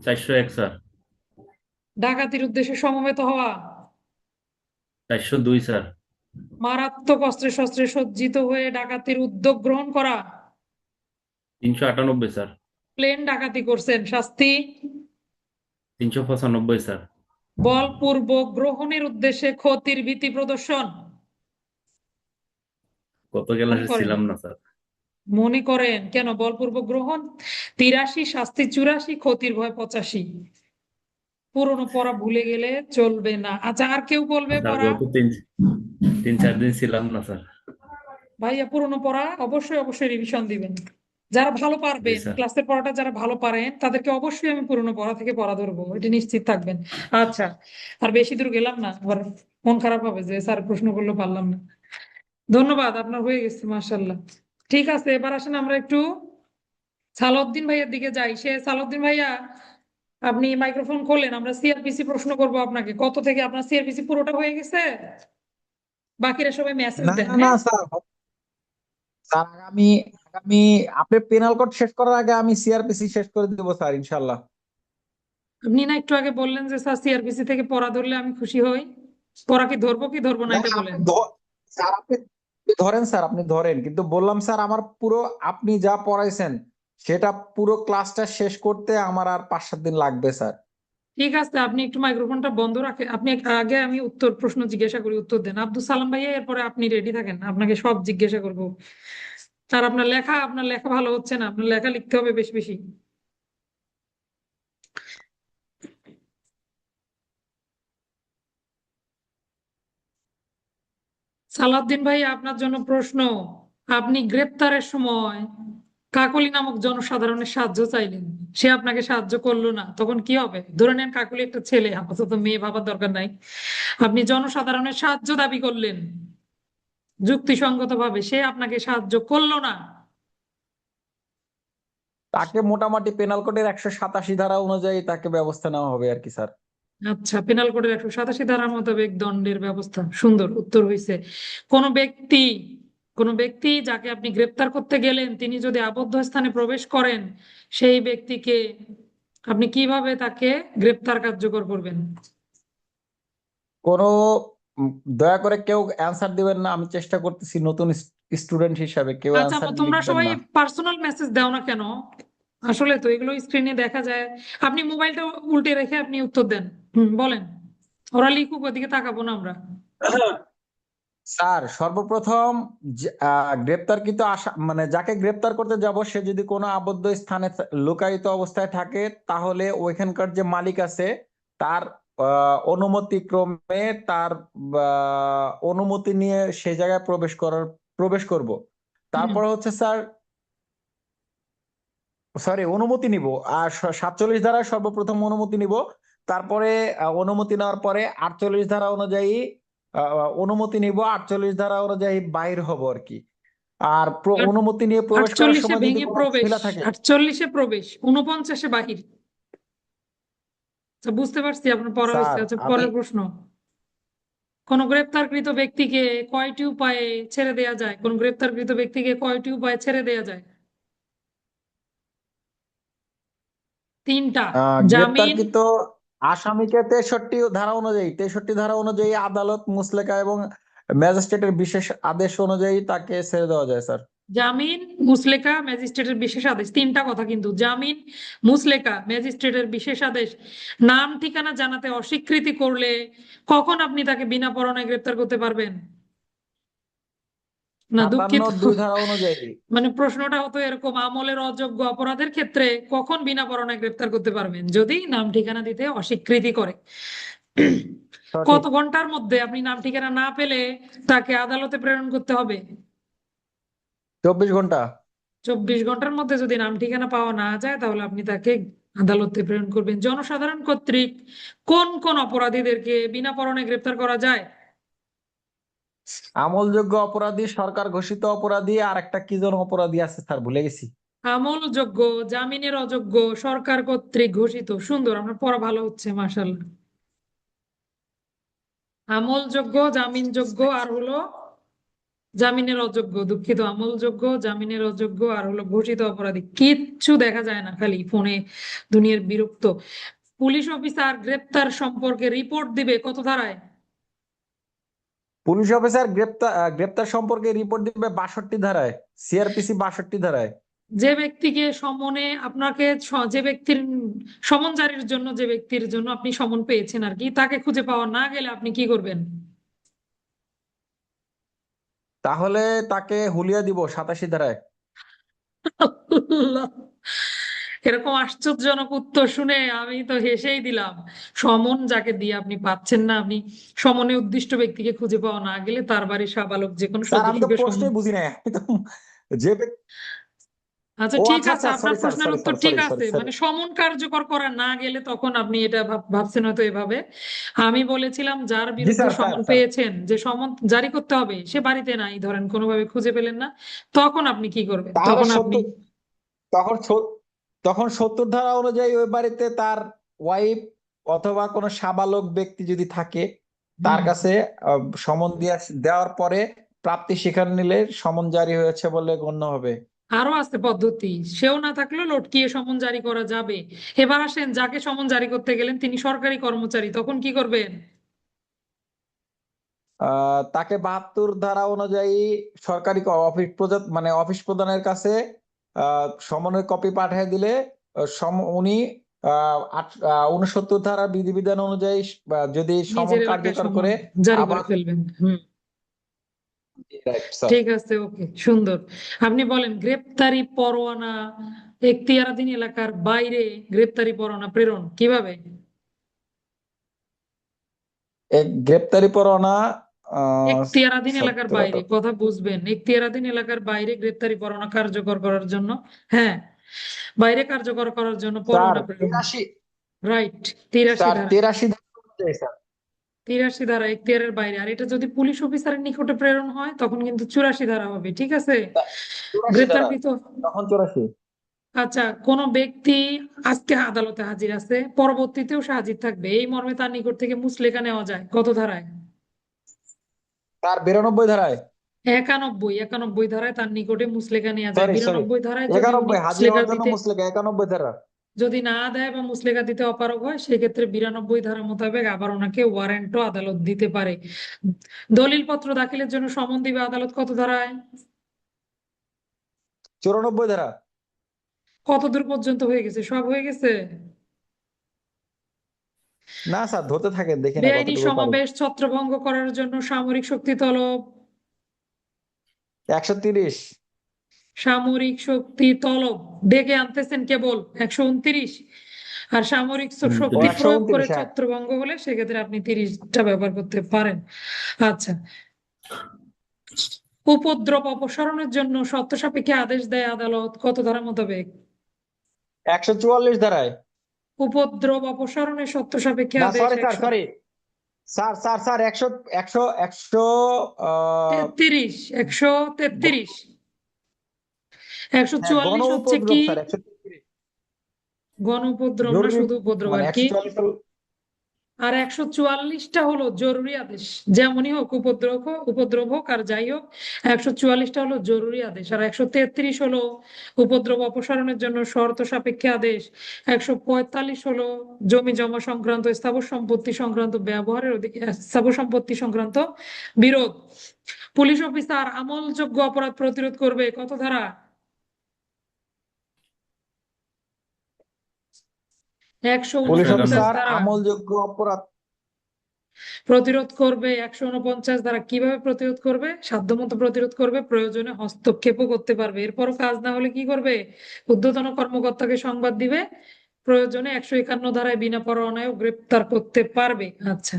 Speaker 7: 401 স্যার।
Speaker 1: ডাকাতির উদ্দেশ্যে সমবেত হওয়া
Speaker 7: 402 স্যার।
Speaker 1: মারাত্মক অস্ত্রে শস্ত্রে সজ্জিত হয়ে ডাকাতির উদ্যোগ গ্রহণ করা
Speaker 7: 398 স্যার।
Speaker 1: প্লেন ডাকাতি করছেন, শাস্তি
Speaker 7: 395 স্যার।
Speaker 1: বলপূর্বক গ্রহণের উদ্দেশ্যে ক্ষতির ভীতি প্রদর্শন।
Speaker 7: গত
Speaker 1: মনে
Speaker 7: ক্লাসে
Speaker 1: করেন,
Speaker 7: ছিলাম না স্যার।
Speaker 1: মনে করেন কেন? বলপূর্বক গ্রহণ 83, শাস্তি 84, ক্ষতির ভয় 85। পুরনো পড়া ভুলে গেলে চলবে না। আচ্ছা, আর কেউ বলবে
Speaker 7: স্যার
Speaker 1: পড়া?
Speaker 7: গত 3-4 দিন ছিলাম না স্যার।
Speaker 1: ভাইয়া পুরনো পড়া অবশ্যই অবশ্যই রিভিশন দিবেন। যারা ভালো
Speaker 7: জি
Speaker 1: পারবেন,
Speaker 7: স্যার।
Speaker 1: ক্লাসের পড়াটা যারা ভালো পারেন তাদেরকে অবশ্যই আমি পুরনো পড়া থেকে পড়া ধরবো, এটা নিশ্চিত থাকবেন। আচ্ছা, আর বেশি দূর গেলাম না, আবার মন খারাপ হবে যে স্যার প্রশ্ন করলো পারলাম না। ধন্যবাদ, আপনার হয়ে গেছে মাশাআল্লাহ। ঠিক আছে, এবার আসেন আমরা একটু সালাউদ্দিন ভাইয়ের দিকে যাই। সালাউদ্দিন ভাইয়া আপনি মাইক্রোফোন খোলেন, আমরা সিআরপিসি প্রশ্ন করব আপনাকে। কত থেকে আপনার সিআরপিসি পুরোটা হয়ে গেছে? বাকিরা সবাই মেসেজ
Speaker 3: না
Speaker 1: দেন।
Speaker 3: না
Speaker 1: হ্যাঁ,
Speaker 3: স্যার, স্যার আগামী আগামী আপনি পেনাল কোড শেষ করার আগে আমি সিআরপিসি শেষ করে দেবো স্যার, ইনশাল্লাহ।
Speaker 1: আপনি না একটু আগে বললেন যে স্যার সিআরপিসি থেকে পড়া ধরলে আমি খুশি হই। পড়া কি ধরবো কি ধরবো না
Speaker 3: না
Speaker 1: এটা
Speaker 3: না,
Speaker 1: বলেন।
Speaker 3: স্যার আপনি ধরেন, স্যার আপনি ধরেন, কিন্তু বললাম স্যার আমার পুরো আপনি যা পড়াইছেন সেটা পুরো ক্লাসটা শেষ করতে আমার আর 5-7 দিন লাগবে স্যার।
Speaker 1: ঠিক আছে, আপনি একটু মাইক্রোফোনটা বন্ধ রাখেন। আপনি আগে আমি প্রশ্ন জিজ্ঞাসা করি, উত্তর দেন আব্দুল সালাম ভাইয়া, এরপরে আপনি রেডি থাকেন, আপনাকে সব জিজ্ঞাসা করবো। আর আপনার লেখা ভালো হচ্ছে না, আপনার লেখা লিখতে হবে বেশি বেশি। সালাউদ্দিন ভাই, আপনার জন্য প্রশ্ন। আপনি গ্রেপ্তারের সময় কাকলি নামক জনসাধারণের সাহায্য চাইলেন, সে আপনাকে সাহায্য করলো না, তখন কি হবে? ধরে নেন কাকলি একটা ছেলে, আপাতত মেয়ে ভাবার দরকার নাই। আপনি জনসাধারণের সাহায্য দাবি করলেন যুক্তিসঙ্গত ভাবে, সে আপনাকে সাহায্য করলো না।
Speaker 3: তাকে মোটামুটি পেনাল কোডের 187 ধারা অনুযায়ী তাকে ব্যবস্থা নেওয়া হবে আর কি স্যার।
Speaker 1: আচ্ছা, পেনাল কোডের 187 ধারা মোতাবেক দণ্ডের ব্যবস্থা। সুন্দর উত্তর হয়েছে। কোন ব্যক্তি যাকে আপনি গ্রেপ্তার করতে গেলেন, তিনি যদি আবদ্ধ স্থানে প্রবেশ করেন, সেই ব্যক্তিকে আপনি কিভাবে তাকে গ্রেপ্তার কার্যকর করবেন?
Speaker 3: কোনো দয়া করে কেউ অ্যান্সার দিবেন না, আমি চেষ্টা করতেছি, নতুন স্টুডেন্ট হিসাবে কেউ
Speaker 1: আচ্ছা,
Speaker 3: অ্যান্সার
Speaker 1: তোমরা
Speaker 3: লিখবেন
Speaker 1: সবাই
Speaker 3: না।
Speaker 1: পার্সোনাল মেসেজ দাও না কেন? আসলে তো এগুলো স্ক্রিনে দেখা যায়। আপনি মোবাইলটা উল্টে রেখে আপনি উত্তর দেন। বলেন, ওরা লিখুক, ওদিকে তাকাবো না আমরা।
Speaker 3: স্যার সর্বপ্রথম গ্রেপ্তারকৃত মানে যাকে গ্রেপ্তার করতে যাব সে যদি কোনো আবদ্ধ স্থানে লুকায়িত অবস্থায় থাকে, তাহলে ওইখানকার যে মালিক আছে তার অনুমতি ক্রমে তার অনুমতি নিয়ে সেই জায়গায় প্রবেশ করব। তারপর হচ্ছে স্যার, সরি, অনুমতি নিব। আর 47 ধারায় সর্বপ্রথম অনুমতি নিব। তারপরে অনুমতি নেওয়ার পরে 48 ধারা অনুযায়ী অনুমতি নিব, 48 ধারা অনুযায়ী বাইর হব আর কি। আর অনুমতি নিয়ে প্রবেশ করার
Speaker 1: 48-এ
Speaker 3: সময় যদি
Speaker 1: ভেঙে
Speaker 3: কোনো
Speaker 1: প্রবেশ,
Speaker 3: ঝামেলা থাকে।
Speaker 1: 48-এ প্রবেশ, 49-এ বাহির। আচ্ছা, বুঝতে পারছি আপনার পড়া হয়েছে।
Speaker 3: স্যার
Speaker 1: আচ্ছা,
Speaker 3: আমি
Speaker 1: পরের প্রশ্ন। কোন গ্রেপ্তারকৃত ব্যক্তিকে কয়টি উপায়ে ছেড়ে দেয়া যায়? কোন গ্রেপ্তারকৃত ব্যক্তিকে কয়টি উপায়ে ছেড়ে দেয়া যায়? 3টা। জামিন।
Speaker 3: গ্রেপ্তারকৃত আসামিকে 63 ধারা অনুযায়ী আদালত মুচলেকা এবং ম্যাজিস্ট্রেটের বিশেষ আদেশ অনুযায়ী তাকে ছেড়ে দেওয়া যায় স্যার।
Speaker 1: জামিন, মুচলেকা, ম্যাজিস্ট্রেটের বিশেষ আদেশ, 3টা কথা কিন্তু। জামিন, মুচলেকা, ম্যাজিস্ট্রেটের বিশেষ আদেশ। নাম ঠিকানা জানাতে অস্বীকৃতি করলে কখন আপনি তাকে বিনা পরোয়ানায় গ্রেপ্তার করতে পারবেন? না, দুঃখিত।
Speaker 3: 57(2) ধারা অনুযায়ী।
Speaker 1: মানে প্রশ্নটা হতো এরকম, আমলের অযোগ্য অপরাধের ক্ষেত্রে কখন বিনা পরোয়ানায় গ্রেপ্তার করতে পারবেন? যদি নাম ঠিকানা দিতে অস্বীকৃতি করে। কত
Speaker 3: সঠিক।
Speaker 1: ঘন্টার মধ্যে আপনি নাম ঠিকানা না পেলে তাকে আদালতে প্রেরণ করতে হবে?
Speaker 3: 24 ঘন্টা।
Speaker 1: 24 ঘন্টার মধ্যে যদি নাম ঠিকানা পাওয়া না যায়, তাহলে আপনি তাকে আদালতে প্রেরণ করবেন। জনসাধারণ কর্তৃক কোন কোন অপরাধীদেরকে বিনা পরোয়ানায় গ্রেপ্তার করা যায়?
Speaker 3: আমলযোগ্য অপরাধী, সরকার ঘোষিত অপরাধী, আর একটা কি যেন অপরাধী আছে স্যার, ভুলে গেছি।
Speaker 1: আমলযোগ্য, জামিনের অযোগ্য, সরকার কর্তৃক ঘোষিত। সুন্দর, আপনার পড়া ভালো হচ্ছে, মাশাআল্লাহ। আমলযোগ্য, জামিনযোগ্য, আর হলো জামিনের অযোগ্য। দুঃখিত, আমলযোগ্য, জামিনের অযোগ্য, আর হলো ঘোষিত অপরাধী। কিচ্ছু দেখা যায় না, খালি ফোনে দুনিয়ার বিরক্ত। পুলিশ অফিসার গ্রেপ্তার সম্পর্কে রিপোর্ট দিবে কত ধারায়?
Speaker 3: পুলিশ অফিসার গ্রেপ্তার সম্পর্কে রিপোর্ট দিবে 62 ধারায়, সিআরপিসি 62 ধারায়।
Speaker 1: যে ব্যক্তিকে সমনে আপনাকে যে ব্যক্তির সমন জারির জন্য, যে ব্যক্তির জন্য আপনি সমন পেয়েছেন আর কি, তাকে খুঁজে পাওয়া না গেলে আপনি কি করবেন?
Speaker 3: তাহলে তাকে হুলিয়া দিব 87 ধারায়।
Speaker 1: আল্লাহ! এরকম আশ্চর্যজনক উত্তর শুনে আমি তো হেসেই দিলাম। সমন যাকে দিয়ে আপনি পাচ্ছেন না, আপনি সমনে উদ্দিষ্ট ব্যক্তিকে খুঁজে পাওয়া না গেলে তার বাড়ির সাবালক যে কোনো
Speaker 3: স্যার আমি তো
Speaker 1: সদস্যকে সমন।
Speaker 3: প্রশ্নই বুঝি নাই, আমি তো যে
Speaker 1: আচ্ছা,
Speaker 3: ও
Speaker 1: ঠিক
Speaker 3: আচ্ছা
Speaker 1: আছে,
Speaker 3: আচ্ছা,
Speaker 1: আপনার
Speaker 3: সরি স্যার,
Speaker 1: প্রশ্নের
Speaker 3: সরি
Speaker 1: উত্তর
Speaker 3: স্যার,
Speaker 1: ঠিক
Speaker 3: সরি সরি
Speaker 1: আছে।
Speaker 3: সরি।
Speaker 1: মানে সমন কার্যকর করা না গেলে তখন আপনি এটা ভাবছেন হয়তো এভাবে। আমি বলেছিলাম যার
Speaker 3: জি
Speaker 1: বিরুদ্ধে
Speaker 3: স্যার, স্যার
Speaker 1: সমন
Speaker 3: স্যার।
Speaker 1: পেয়েছেন, যে সমন জারি করতে হবে, সে বাড়িতে নাই ধরেন, কোনোভাবে খুঁজে পেলেন না, তখন আপনি কি করবেন?
Speaker 3: তাহলে
Speaker 1: তখন আপনি
Speaker 3: 70, তখন তখন 70 ধারা অনুযায়ী ওই বাড়িতে তার ওয়াইফ অথবা কোনো সাবালক ব্যক্তি যদি থাকে, তার
Speaker 1: হুম,
Speaker 3: কাছে সমন দেওয়ার পরে প্রাপ্তি স্বীকার নিলে সমন জারি হয়েছে বলে গণ্য হবে।
Speaker 1: আরো আছে পদ্ধতি, সেও না থাকলেও লটকিয়ে সমন জারি করা যাবে। এবার আসেন, যাকে সমন জারি করতে গেলেন তিনি সরকারি কর্মচারী, তখন কি করবেন?
Speaker 3: তাকে 72 ধারা অনুযায়ী সরকারি অফিস প্রধানের কাছে সমনের কপি পাঠিয়ে দিলে উনি 69 ধারা বিধিবিধান অনুযায়ী যদি সমন
Speaker 1: নিজের এলাকায়
Speaker 3: কার্যকর
Speaker 1: সমন
Speaker 3: করে
Speaker 1: জারি করে
Speaker 3: আবার
Speaker 1: ফেলবেন। হুম,
Speaker 3: রাইট স্যার।
Speaker 1: ঠিক আছে, ওকে, সুন্দর। আপনি বলেন গ্রেপ্তারি পরোয়ানা এখতিয়ারাধীন এলাকার বাইরে গ্রেপ্তারি পরোয়ানা প্রেরণ কিভাবে?
Speaker 3: গ্রেপ্তারি পরোয়ানা
Speaker 1: এখতিয়ারাধীন এলাকার
Speaker 3: সত্যতা
Speaker 1: বাইরে, কথা বুঝবেন, এখতিয়ারাধীন এলাকার বাইরে গ্রেপ্তারি পরোয়ানা কার্যকর করার জন্য, হ্যাঁ, বাইরে কার্যকর করার জন্য
Speaker 3: স্যার
Speaker 1: পরোয়ানা প্রেরণ।
Speaker 3: 83
Speaker 1: রাইট, 83
Speaker 3: স্যার
Speaker 1: ধারা।
Speaker 3: 83 ধারা অনুযায়ী স্যার
Speaker 1: 83 ধারা এখতিয়ারের বাইরে, আর এটা যদি পুলিশ অফিসারের নিকটে প্রেরণ হয় তখন কিন্তু 84 ধারা হবে, ঠিক আছে?
Speaker 3: 84 ধারা
Speaker 1: গ্রেপ্তারকৃত,
Speaker 3: তখন 84।
Speaker 1: আচ্ছা, কোন ব্যক্তি আজকে আদালতে হাজির আছে, পরবর্তীতেও সে হাজির থাকবে, এই মর্মে তার নিকট থেকে মুচলেকা নেওয়া যায় কত ধারায়?
Speaker 3: স্যার 92 ধারায়।
Speaker 1: 91 ধারায় তার নিকটে মুচলেকা নেওয়া যায়।
Speaker 3: সরি
Speaker 1: 92 ধারায় যদি উনি
Speaker 3: 91 হাজির
Speaker 1: মুচলেকা
Speaker 3: হওয়ার জন্য
Speaker 1: দিতে,
Speaker 3: মুসলেকা 91 ধারা।
Speaker 1: যদি না দেয় বা মুচলেকা দিতে অপারগ হয়, সেক্ষেত্রে 92 ধারা মোতাবেক আবার ওনাকে ওয়ারেন্টও আদালত দিতে পারে। দলিল পত্র দাখিলের জন্য সমন দিবে আদালত কত ধারায়?
Speaker 3: 94 ধারা।
Speaker 1: কত দূর পর্যন্ত হয়ে গেছে? সব হয়ে গেছে?
Speaker 3: না স্যার ধরতে থাকেন, দেখি না
Speaker 1: বেআইনি
Speaker 3: কতটুকু পারি।
Speaker 1: সমাবেশ ছত্রভঙ্গ করার জন্য সামরিক শক্তি তলব,
Speaker 3: 130।
Speaker 1: সামরিক শক্তি তলব ডেকে আনতেছেন কেবল 129, আর সামরিক শক্তি প্রয়োগ করে
Speaker 3: 129 হ্যাঁ।
Speaker 1: ছত্রভঙ্গ হলে সেক্ষেত্রে আপনি 30টা ব্যবহার করতে পারেন। আচ্ছা, উপদ্রব অপসারণের জন্য শর্ত সাপেক্ষে আদেশ দেয় আদালত কত ধারা মোতাবেক?
Speaker 3: 144 ধারায়।
Speaker 1: উপদ্রব অপসারণের শর্ত সাপেক্ষে
Speaker 3: না
Speaker 1: আদেশ
Speaker 3: সরি স্যার 100
Speaker 1: 133, 133,
Speaker 3: হ্যাঁ,
Speaker 1: 144 হচ্ছে কি?
Speaker 3: স্যার 133
Speaker 1: গণ উপদ্রব না,
Speaker 3: জরুরি
Speaker 1: শুধু উপদ্রব
Speaker 3: মানে
Speaker 1: আর কি।
Speaker 3: 144
Speaker 1: আর 144টা হলো জরুরি আদেশ, যেমনই হোক, উপদ্রব হোক আর যাই হোক, 144টা হলো জরুরি আদেশ, আর 133 হলো উপদ্রব অপসারণের জন্য শর্ত সাপেক্ষে আদেশ, 145 হলো জমি জমা সংক্রান্ত, স্থাবর সম্পত্তি সংক্রান্ত ব্যবহারের স্থাবর সম্পত্তি সংক্রান্ত বিরোধ। পুলিশ অফিসার আমলযোগ্য অপরাধ প্রতিরোধ করবে কত ধারা?
Speaker 3: পুলিশ
Speaker 1: 149
Speaker 3: অফিসার
Speaker 1: ধারা
Speaker 3: আমলযোগ্য অপরাধ
Speaker 1: প্রতিরোধ করবে। 149 ধারা কিভাবে প্রতিরোধ করবে? সাধ্যমতো প্রতিরোধ করবে, প্রয়োজনে হস্তক্ষেপও করতে পারবে। এরপরও কাজ না হলে কি করবে? ঊর্ধ্বতন কর্মকর্তাকে সংবাদ দিবে, প্রয়োজনে 151 ধারায় বিনা পরোয়ানায় গ্রেপ্তার করতে পারবে। আচ্ছা,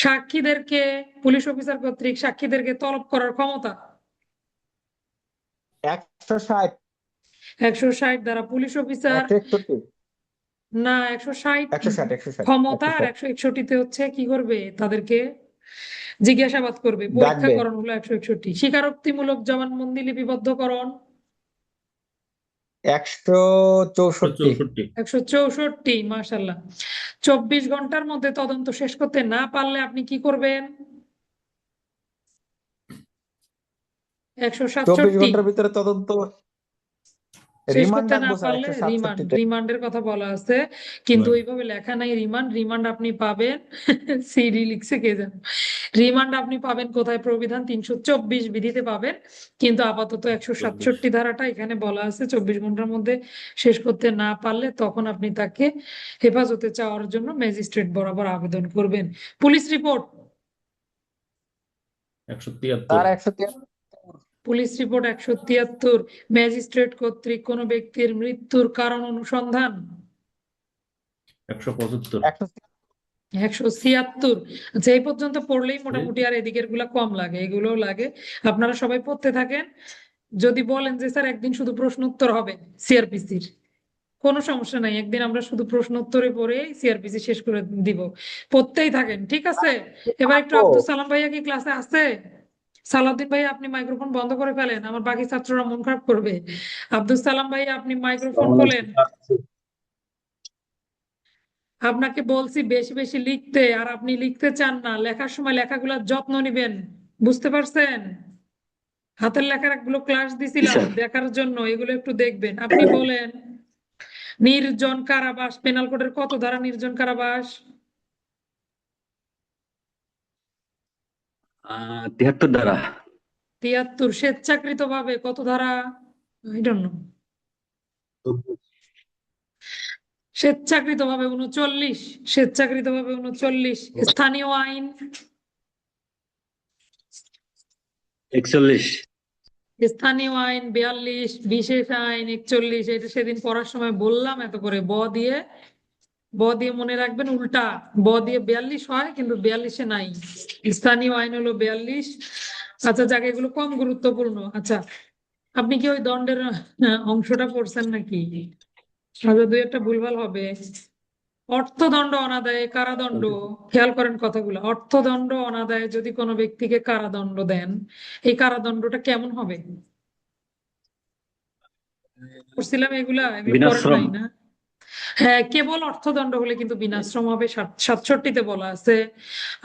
Speaker 1: সাক্ষীদেরকে, পুলিশ অফিসার কর্তৃক সাক্ষীদেরকে তলব করার ক্ষমতা
Speaker 3: 160
Speaker 1: 160 ধারা। পুলিশ অফিসার
Speaker 3: 161
Speaker 1: না, 160
Speaker 3: 160
Speaker 1: ক্ষমতা, আর
Speaker 3: 160
Speaker 1: 161তে হচ্ছে কি করবে? তাদেরকে জিজ্ঞাসাবাদ করবে,
Speaker 3: ডাকবে
Speaker 1: পরীক্ষাকরণ হলো 161। স্বীকারোক্তিমূলক জবানবন্দি লিপিবদ্ধকরণ
Speaker 3: 164
Speaker 1: 164। মাশাল্লাহ। 24 ঘন্টার মধ্যে তদন্ত শেষ করতে না পারলে আপনি কি করবেন?
Speaker 3: 24
Speaker 1: 167।
Speaker 3: ঘন্টার ভিতরে তদন্ত
Speaker 1: শেষ
Speaker 3: রিমান্ড
Speaker 1: করতে না
Speaker 3: ডাকবো স্যার
Speaker 1: পারলে রিমান্ড,
Speaker 3: 167 তে।
Speaker 1: রিমান্ডের কথা বলা আছে, কিন্তু ওইভাবে লেখা নাই রিমান্ড। রিমান্ড আপনি পাবেন সিডি লিখছে কে জানো, রিমান্ড আপনি পাবেন কোথায়? প্রবিধান 324 বিধিতে পাবেন, কিন্তু আপাতত 167 ধারাটা এখানে বলা আছে 24 ঘন্টার মধ্যে শেষ করতে না পারলে তখন আপনি তাকে হেফাজতে চাওয়ার জন্য ম্যাজিস্ট্রেট বরাবর আবেদন করবেন। Police report,
Speaker 7: 173
Speaker 3: sir 173
Speaker 1: police report 173। Magistrate কর্তৃক কোনো ব্যক্তির মৃত্যুর কারণ অনুসন্ধান
Speaker 7: 175
Speaker 1: 176। আচ্ছা, এই পর্যন্ত পড়লেই মোটামুটি আর এদিকের গুলা কম লাগে, এগুলো লাগে। আপনারা সবাই পড়তে থাকেন। যদি বলেন যে স্যার একদিন শুধু প্রশ্ন উত্তর হবে সিআরপিসির, কোনো সমস্যা নাই, একদিন আমরা শুধু প্রশ্ন উত্তরে পড়ে সিআরপিসি শেষ করে দিব। পড়তেই থাকেন, ঠিক আছে? এবার একটু আব্দুল সালাম ভাইয়া কি ক্লাসে আছে? সালাউদ্দিন ভাই আপনি মাইক্রোফোন বন্ধ করে ফেলেন, আমার বাকি ছাত্ররা মন খারাপ করবে। আব্দুল সালাম ভাই আপনি মাইক্রোফোন খোলেন। আপনাকে বলছি বেশি বেশি লিখতে, আর আপনি লিখতে চান না। লেখার সময় লেখাগুলোর যত্ন নিবেন, বুঝতে পারছেন? হাতের লেখার একগুলো ক্লাস দিছিলাম দেখার জন্য, এগুলো একটু দেখবেন। আপনি বলেন নির্জন কারাবাস, পেনাল কোডের কত ধারা নির্জন কারাবাস?
Speaker 6: তিয়াত্তর ধারা
Speaker 1: 73 স্বেচ্ছাকৃতভাবে কত ধারা? I don't know. স্বেচ্ছাকৃতভাবে 39, স্বেচ্ছাকৃতভাবে 39। স্থানীয় আইন
Speaker 6: 41
Speaker 1: স্থানীয় আইন 42, বিশেষ আইন 41। এটা সেদিন পড়ার সময় বললাম এত করে ব দিয়ে মনে রাখবেন, উল্টা ব দিয়ে 42 হয় কিন্তু 42-এ নাই। স্থানীয় আইন হলো 42। আচ্ছা যাক, এগুলো কম গুরুত্বপূর্ণ। আচ্ছা, আপনি কি ওই দণ্ডের অংশটা পড়ছেন নাকি? আচ্ছা, দুই একটা ভুলভাল হবে। অর্থদণ্ড অনাদায়ে কারাদণ্ড, খেয়াল করেন কথাগুলো। অর্থদণ্ড অনাদায়ে যদি কোনো ব্যক্তিকে কারাদণ্ড দেন, এই কারাদণ্ডটা কেমন হবে? পড়ছিলাম এগুলো পড়েন
Speaker 6: বিনাশ্রম
Speaker 1: নাই না? হ্যাঁ, কেবল অর্থদণ্ড হলে কিন্তু বিনাশ্রম হবে, 67-তে বলা আছে।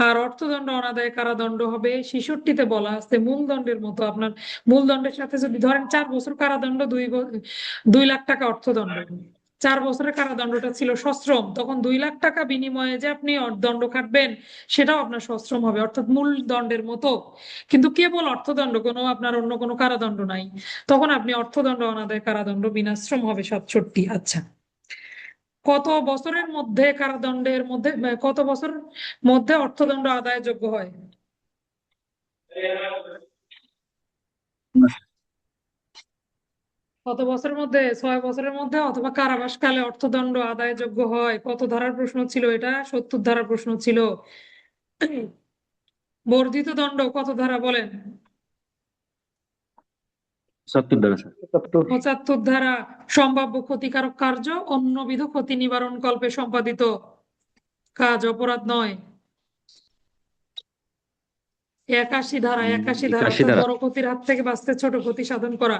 Speaker 1: আর অর্থদণ্ড অনাদায়ে কারাদণ্ড হবে 66-তে বলা আছে। মূলদণ্ডের মতো, আপনার মূলদণ্ডের সাথে যদি ধরেন 4 বছর কারাদণ্ড, 2 লাখ টাকা অর্থদণ্ড। 4 বছরের কারাদণ্ডটা ছিল সশ্রম, তখন 2 লাখ টাকা বিনিময়ে যে আপনি দণ্ড খাটবেন সেটাও আপনার সশ্রম হবে, অর্থাৎ মূল দণ্ডের মতো। কিন্তু কেবল অর্থদণ্ড, কোনো আপনার অন্য কোনো কারাদণ্ড নাই, তখন আপনি অর্থদণ্ড অনাদায়ে কারাদণ্ড বিনাশ্রম হবে 67। আচ্ছা, কত বছরের মধ্যে কারাদণ্ডের মধ্যে কত বছর মধ্যে অর্থদণ্ড আদায়যোগ্য হয়? কত বছরের মধ্যে? 6 বছরের মধ্যে, অথবা কারাবাসকালে অর্থদণ্ড আদায়যোগ্য হয়। কত ধারার প্রশ্ন ছিল এটা? 70 ধারার প্রশ্ন ছিল। বর্ধিত দণ্ড কত ধারা বলেন?
Speaker 6: 70 ধারা স্যার
Speaker 1: 75 ধারা। সম্ভাব্য ক্ষতিকারক কার্য অন্যবিধ ক্ষতি নিবারণ কল্পে সম্পাদিত কাজ অপরাধ নয়। 81 ধারা। 81 ধারা,
Speaker 6: 81
Speaker 1: অর্থাৎ
Speaker 6: ধারা
Speaker 1: বড় ক্ষতির হাত থেকে বাঁচতে ছোট ক্ষতি সাধন করা।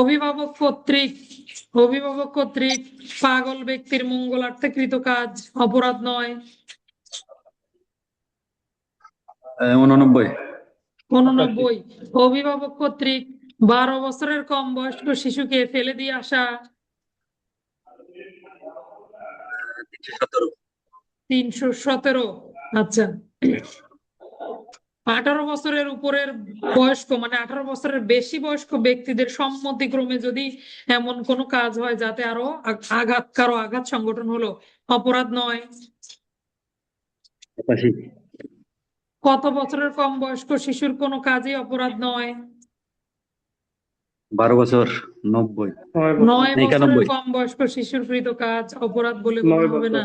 Speaker 1: অভিভাবক কর্তৃক পাগল ব্যক্তির মঙ্গলার্থে কৃত কাজ অপরাধ নয়।
Speaker 6: 89
Speaker 1: 89। অভিভাবক কর্তৃক 12 বছরের কম বয়স্ক শিশুকে ফেলে দিয়ে আসা 317। আচ্ছা, 18 বছরের উপরের বয়স্ক, মানে 18 বছরের বেশি বয়স্ক ব্যক্তিদের সম্মতিক্রমে যদি এমন কোনো কাজ হয় যাতে আরো কারো আঘাত সংগঠন হলো, অপরাধ নয়।
Speaker 6: 81
Speaker 1: কত বছরের কম বয়স্ক শিশুর কোনো কাজই অপরাধ নয়?
Speaker 6: 12 বছর 90
Speaker 1: 9 বছরের
Speaker 6: 91
Speaker 1: কম বয়স্ক শিশুর কৃত কাজ অপরাধ বলে গণ্য
Speaker 4: 9
Speaker 1: হবে
Speaker 4: বছর
Speaker 1: না।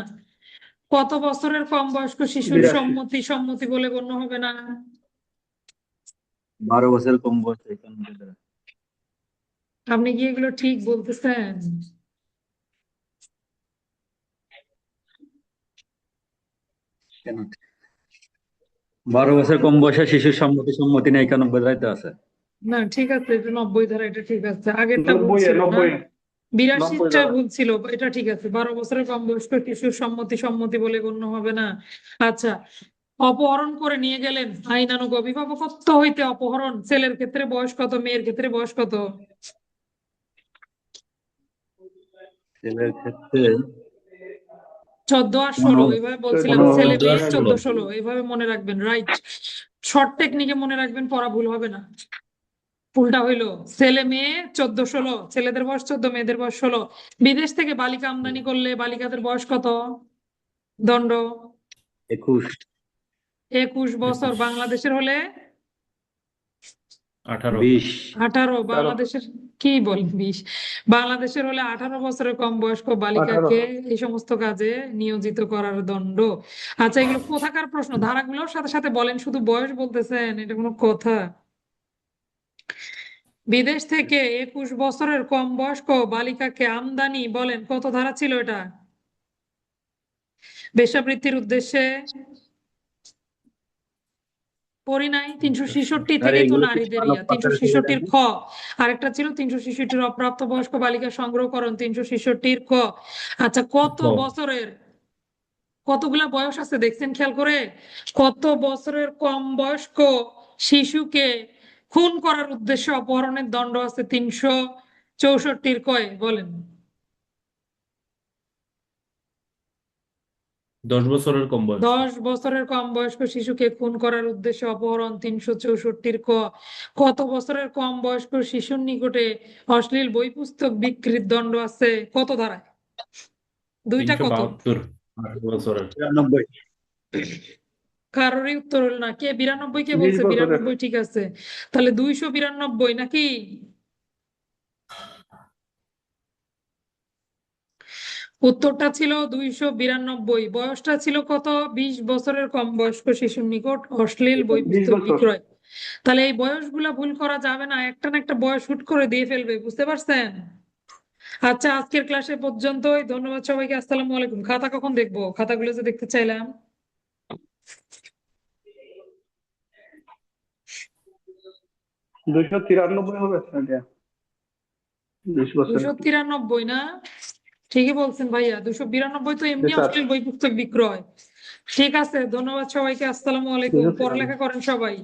Speaker 1: কত বছরের কম বয়স্ক শিশুর
Speaker 4: 82
Speaker 1: সম্মতি বলে গণ্য হবে না?
Speaker 6: 12 বছর কম বয়স 91 ধারা
Speaker 1: আপনি কি এগুলো ঠিক বলতেছেন?
Speaker 6: কেন 12 বছর কম বয়সে শিশুর সম্মতি নেই 91 ধারায় তো আছে
Speaker 1: না, ঠিক আছে, এটা 90 ধারা, এটা ঠিক আছে। আগেরটা ভুল
Speaker 4: 90
Speaker 1: ছিল না?
Speaker 4: 90
Speaker 1: 82টা
Speaker 4: ধারা
Speaker 1: ভুল ছিল, এটা ঠিক আছে। 12 বছরের কম বয়স্ক শিশুর সম্মতি বলে গণ্য হবে না। আচ্ছা, অপহরণ করে নিয়ে গেলেন আইনানুগ অভিভাবকত্ব হইতে অপহরণ, ছেলের ক্ষেত্রে বয়স কত, মেয়ের ক্ষেত্রে বয়স কত?
Speaker 6: ছেলের ক্ষেত্রে
Speaker 1: 14 আর 16,
Speaker 6: 15
Speaker 1: এইভাবে বলছিলাম।
Speaker 6: 15
Speaker 1: ছেলে
Speaker 7: 14
Speaker 1: মেয়ে
Speaker 7: আর
Speaker 1: 14
Speaker 7: 16
Speaker 1: 16 এইভাবে মনে রাখবেন। রাইট, শর্ট টেকনিকে মনে রাখবেন, পড়া ভুল হবে না। উল্টা হইলো, ছেলে মেয়ে 14 16, ছেলেদের বয়স 14, মেয়েদের বয়স 16। বিদেশ থেকে বালিকা আমদানি করলে বালিকাদের বয়স কত? দণ্ড
Speaker 6: 21
Speaker 1: 21 বছর।
Speaker 7: 21
Speaker 1: বাংলাদেশের হলে
Speaker 7: 18
Speaker 6: 20
Speaker 1: 18।
Speaker 4: 18
Speaker 1: বাংলাদেশের কি বলেন 20? বাংলাদেশের হলে 18 বছরের কম বয়স্ক
Speaker 4: 18
Speaker 1: বালিকাকে এই সমস্ত কাজে নিয়োজিত করার দণ্ড। আচ্ছা, এগুলো কোথাকার প্রশ্ন? ধারাগুলোর সাথে সাথে বলেন, শুধু বয়স বলতেছেন, এটা কোনো কথা? বিদেশ থেকে 21 বছরের কম বয়স্ক বালিকাকে আমদানি, বলেন কত ধারা ছিল এটা? বেশ্যাবৃত্তির উদ্দেশ্যে পড়ি নাই? 366
Speaker 6: আর
Speaker 1: থেকেই তো
Speaker 6: এগুলো কি
Speaker 1: নারীদের
Speaker 6: মানব পাচার হিসেবে
Speaker 1: 366-র খ। আরেকটা ছিল 366-র অপ্রাপ্ত বয়স্ক বালিকা সংগ্রহকরণ, 366-র ক। আচ্ছা, কত
Speaker 7: ক
Speaker 1: বছরের, কতগুলা বয়স আছে দেখছেন খেয়াল করে? কত বছরের কম বয়স্ক শিশুকে খুন করার উদ্দেশ্যে অপহরণের দণ্ড আছে 364-র কয়? বলেন।
Speaker 7: 10 বছরের কম বয়স।
Speaker 1: 10 বছরের কম বয়স্ক শিশুকে খুন করার উদ্দেশ্যে অপহরণ 364 ক। কত বছরের কম বয়স্ক শিশুর নিকটে অশ্লীল বই পুস্তক বিক্রির দণ্ড আছে কত ধারায়? দুইটা কত?
Speaker 7: 372। 18 বছরের।
Speaker 6: 93।
Speaker 1: কারোরই উত্তর হলো না। কে 92 কে
Speaker 4: 20
Speaker 1: বলছে?
Speaker 4: বছরের।
Speaker 1: 92 ঠিক আছে, তাহলে 292 নাকি? উত্তরটা ছিল 292। বয়সটা ছিল কত? 20 বছরের কম বয়স্ক শিশুর নিকট অশ্লীল বই
Speaker 4: 20
Speaker 1: পুস্তক
Speaker 4: বছর।
Speaker 1: বিক্রয়। তাহলে এই বয়সগুলা ভুল করা যাবে না, একটা না একটা বয়স হুট করে দিয়ে ফেলবে, বুঝতে পারছেন? আচ্ছা, আজকের ক্লাসে পর্যন্তই। ধন্যবাদ সবাইকে। আসসালামু আলাইকুম। খাতা কখন দেখবো? খাতাগুলো যে দেখতে চাইলাম।
Speaker 4: 293 হবে স্যার এটা। 20 বছর।
Speaker 1: 293 না? ঠিকই বলছেন ভাইয়া, 292 তো এমনি
Speaker 4: স্যার।
Speaker 1: অশ্লীল বই পুস্তক বিক্রয়। ঠিক আছে, ধন্যবাদ সবাইকে। আসসালামু আলাইকুম।
Speaker 4: 293
Speaker 1: পড়ালেখা করেন সবাই।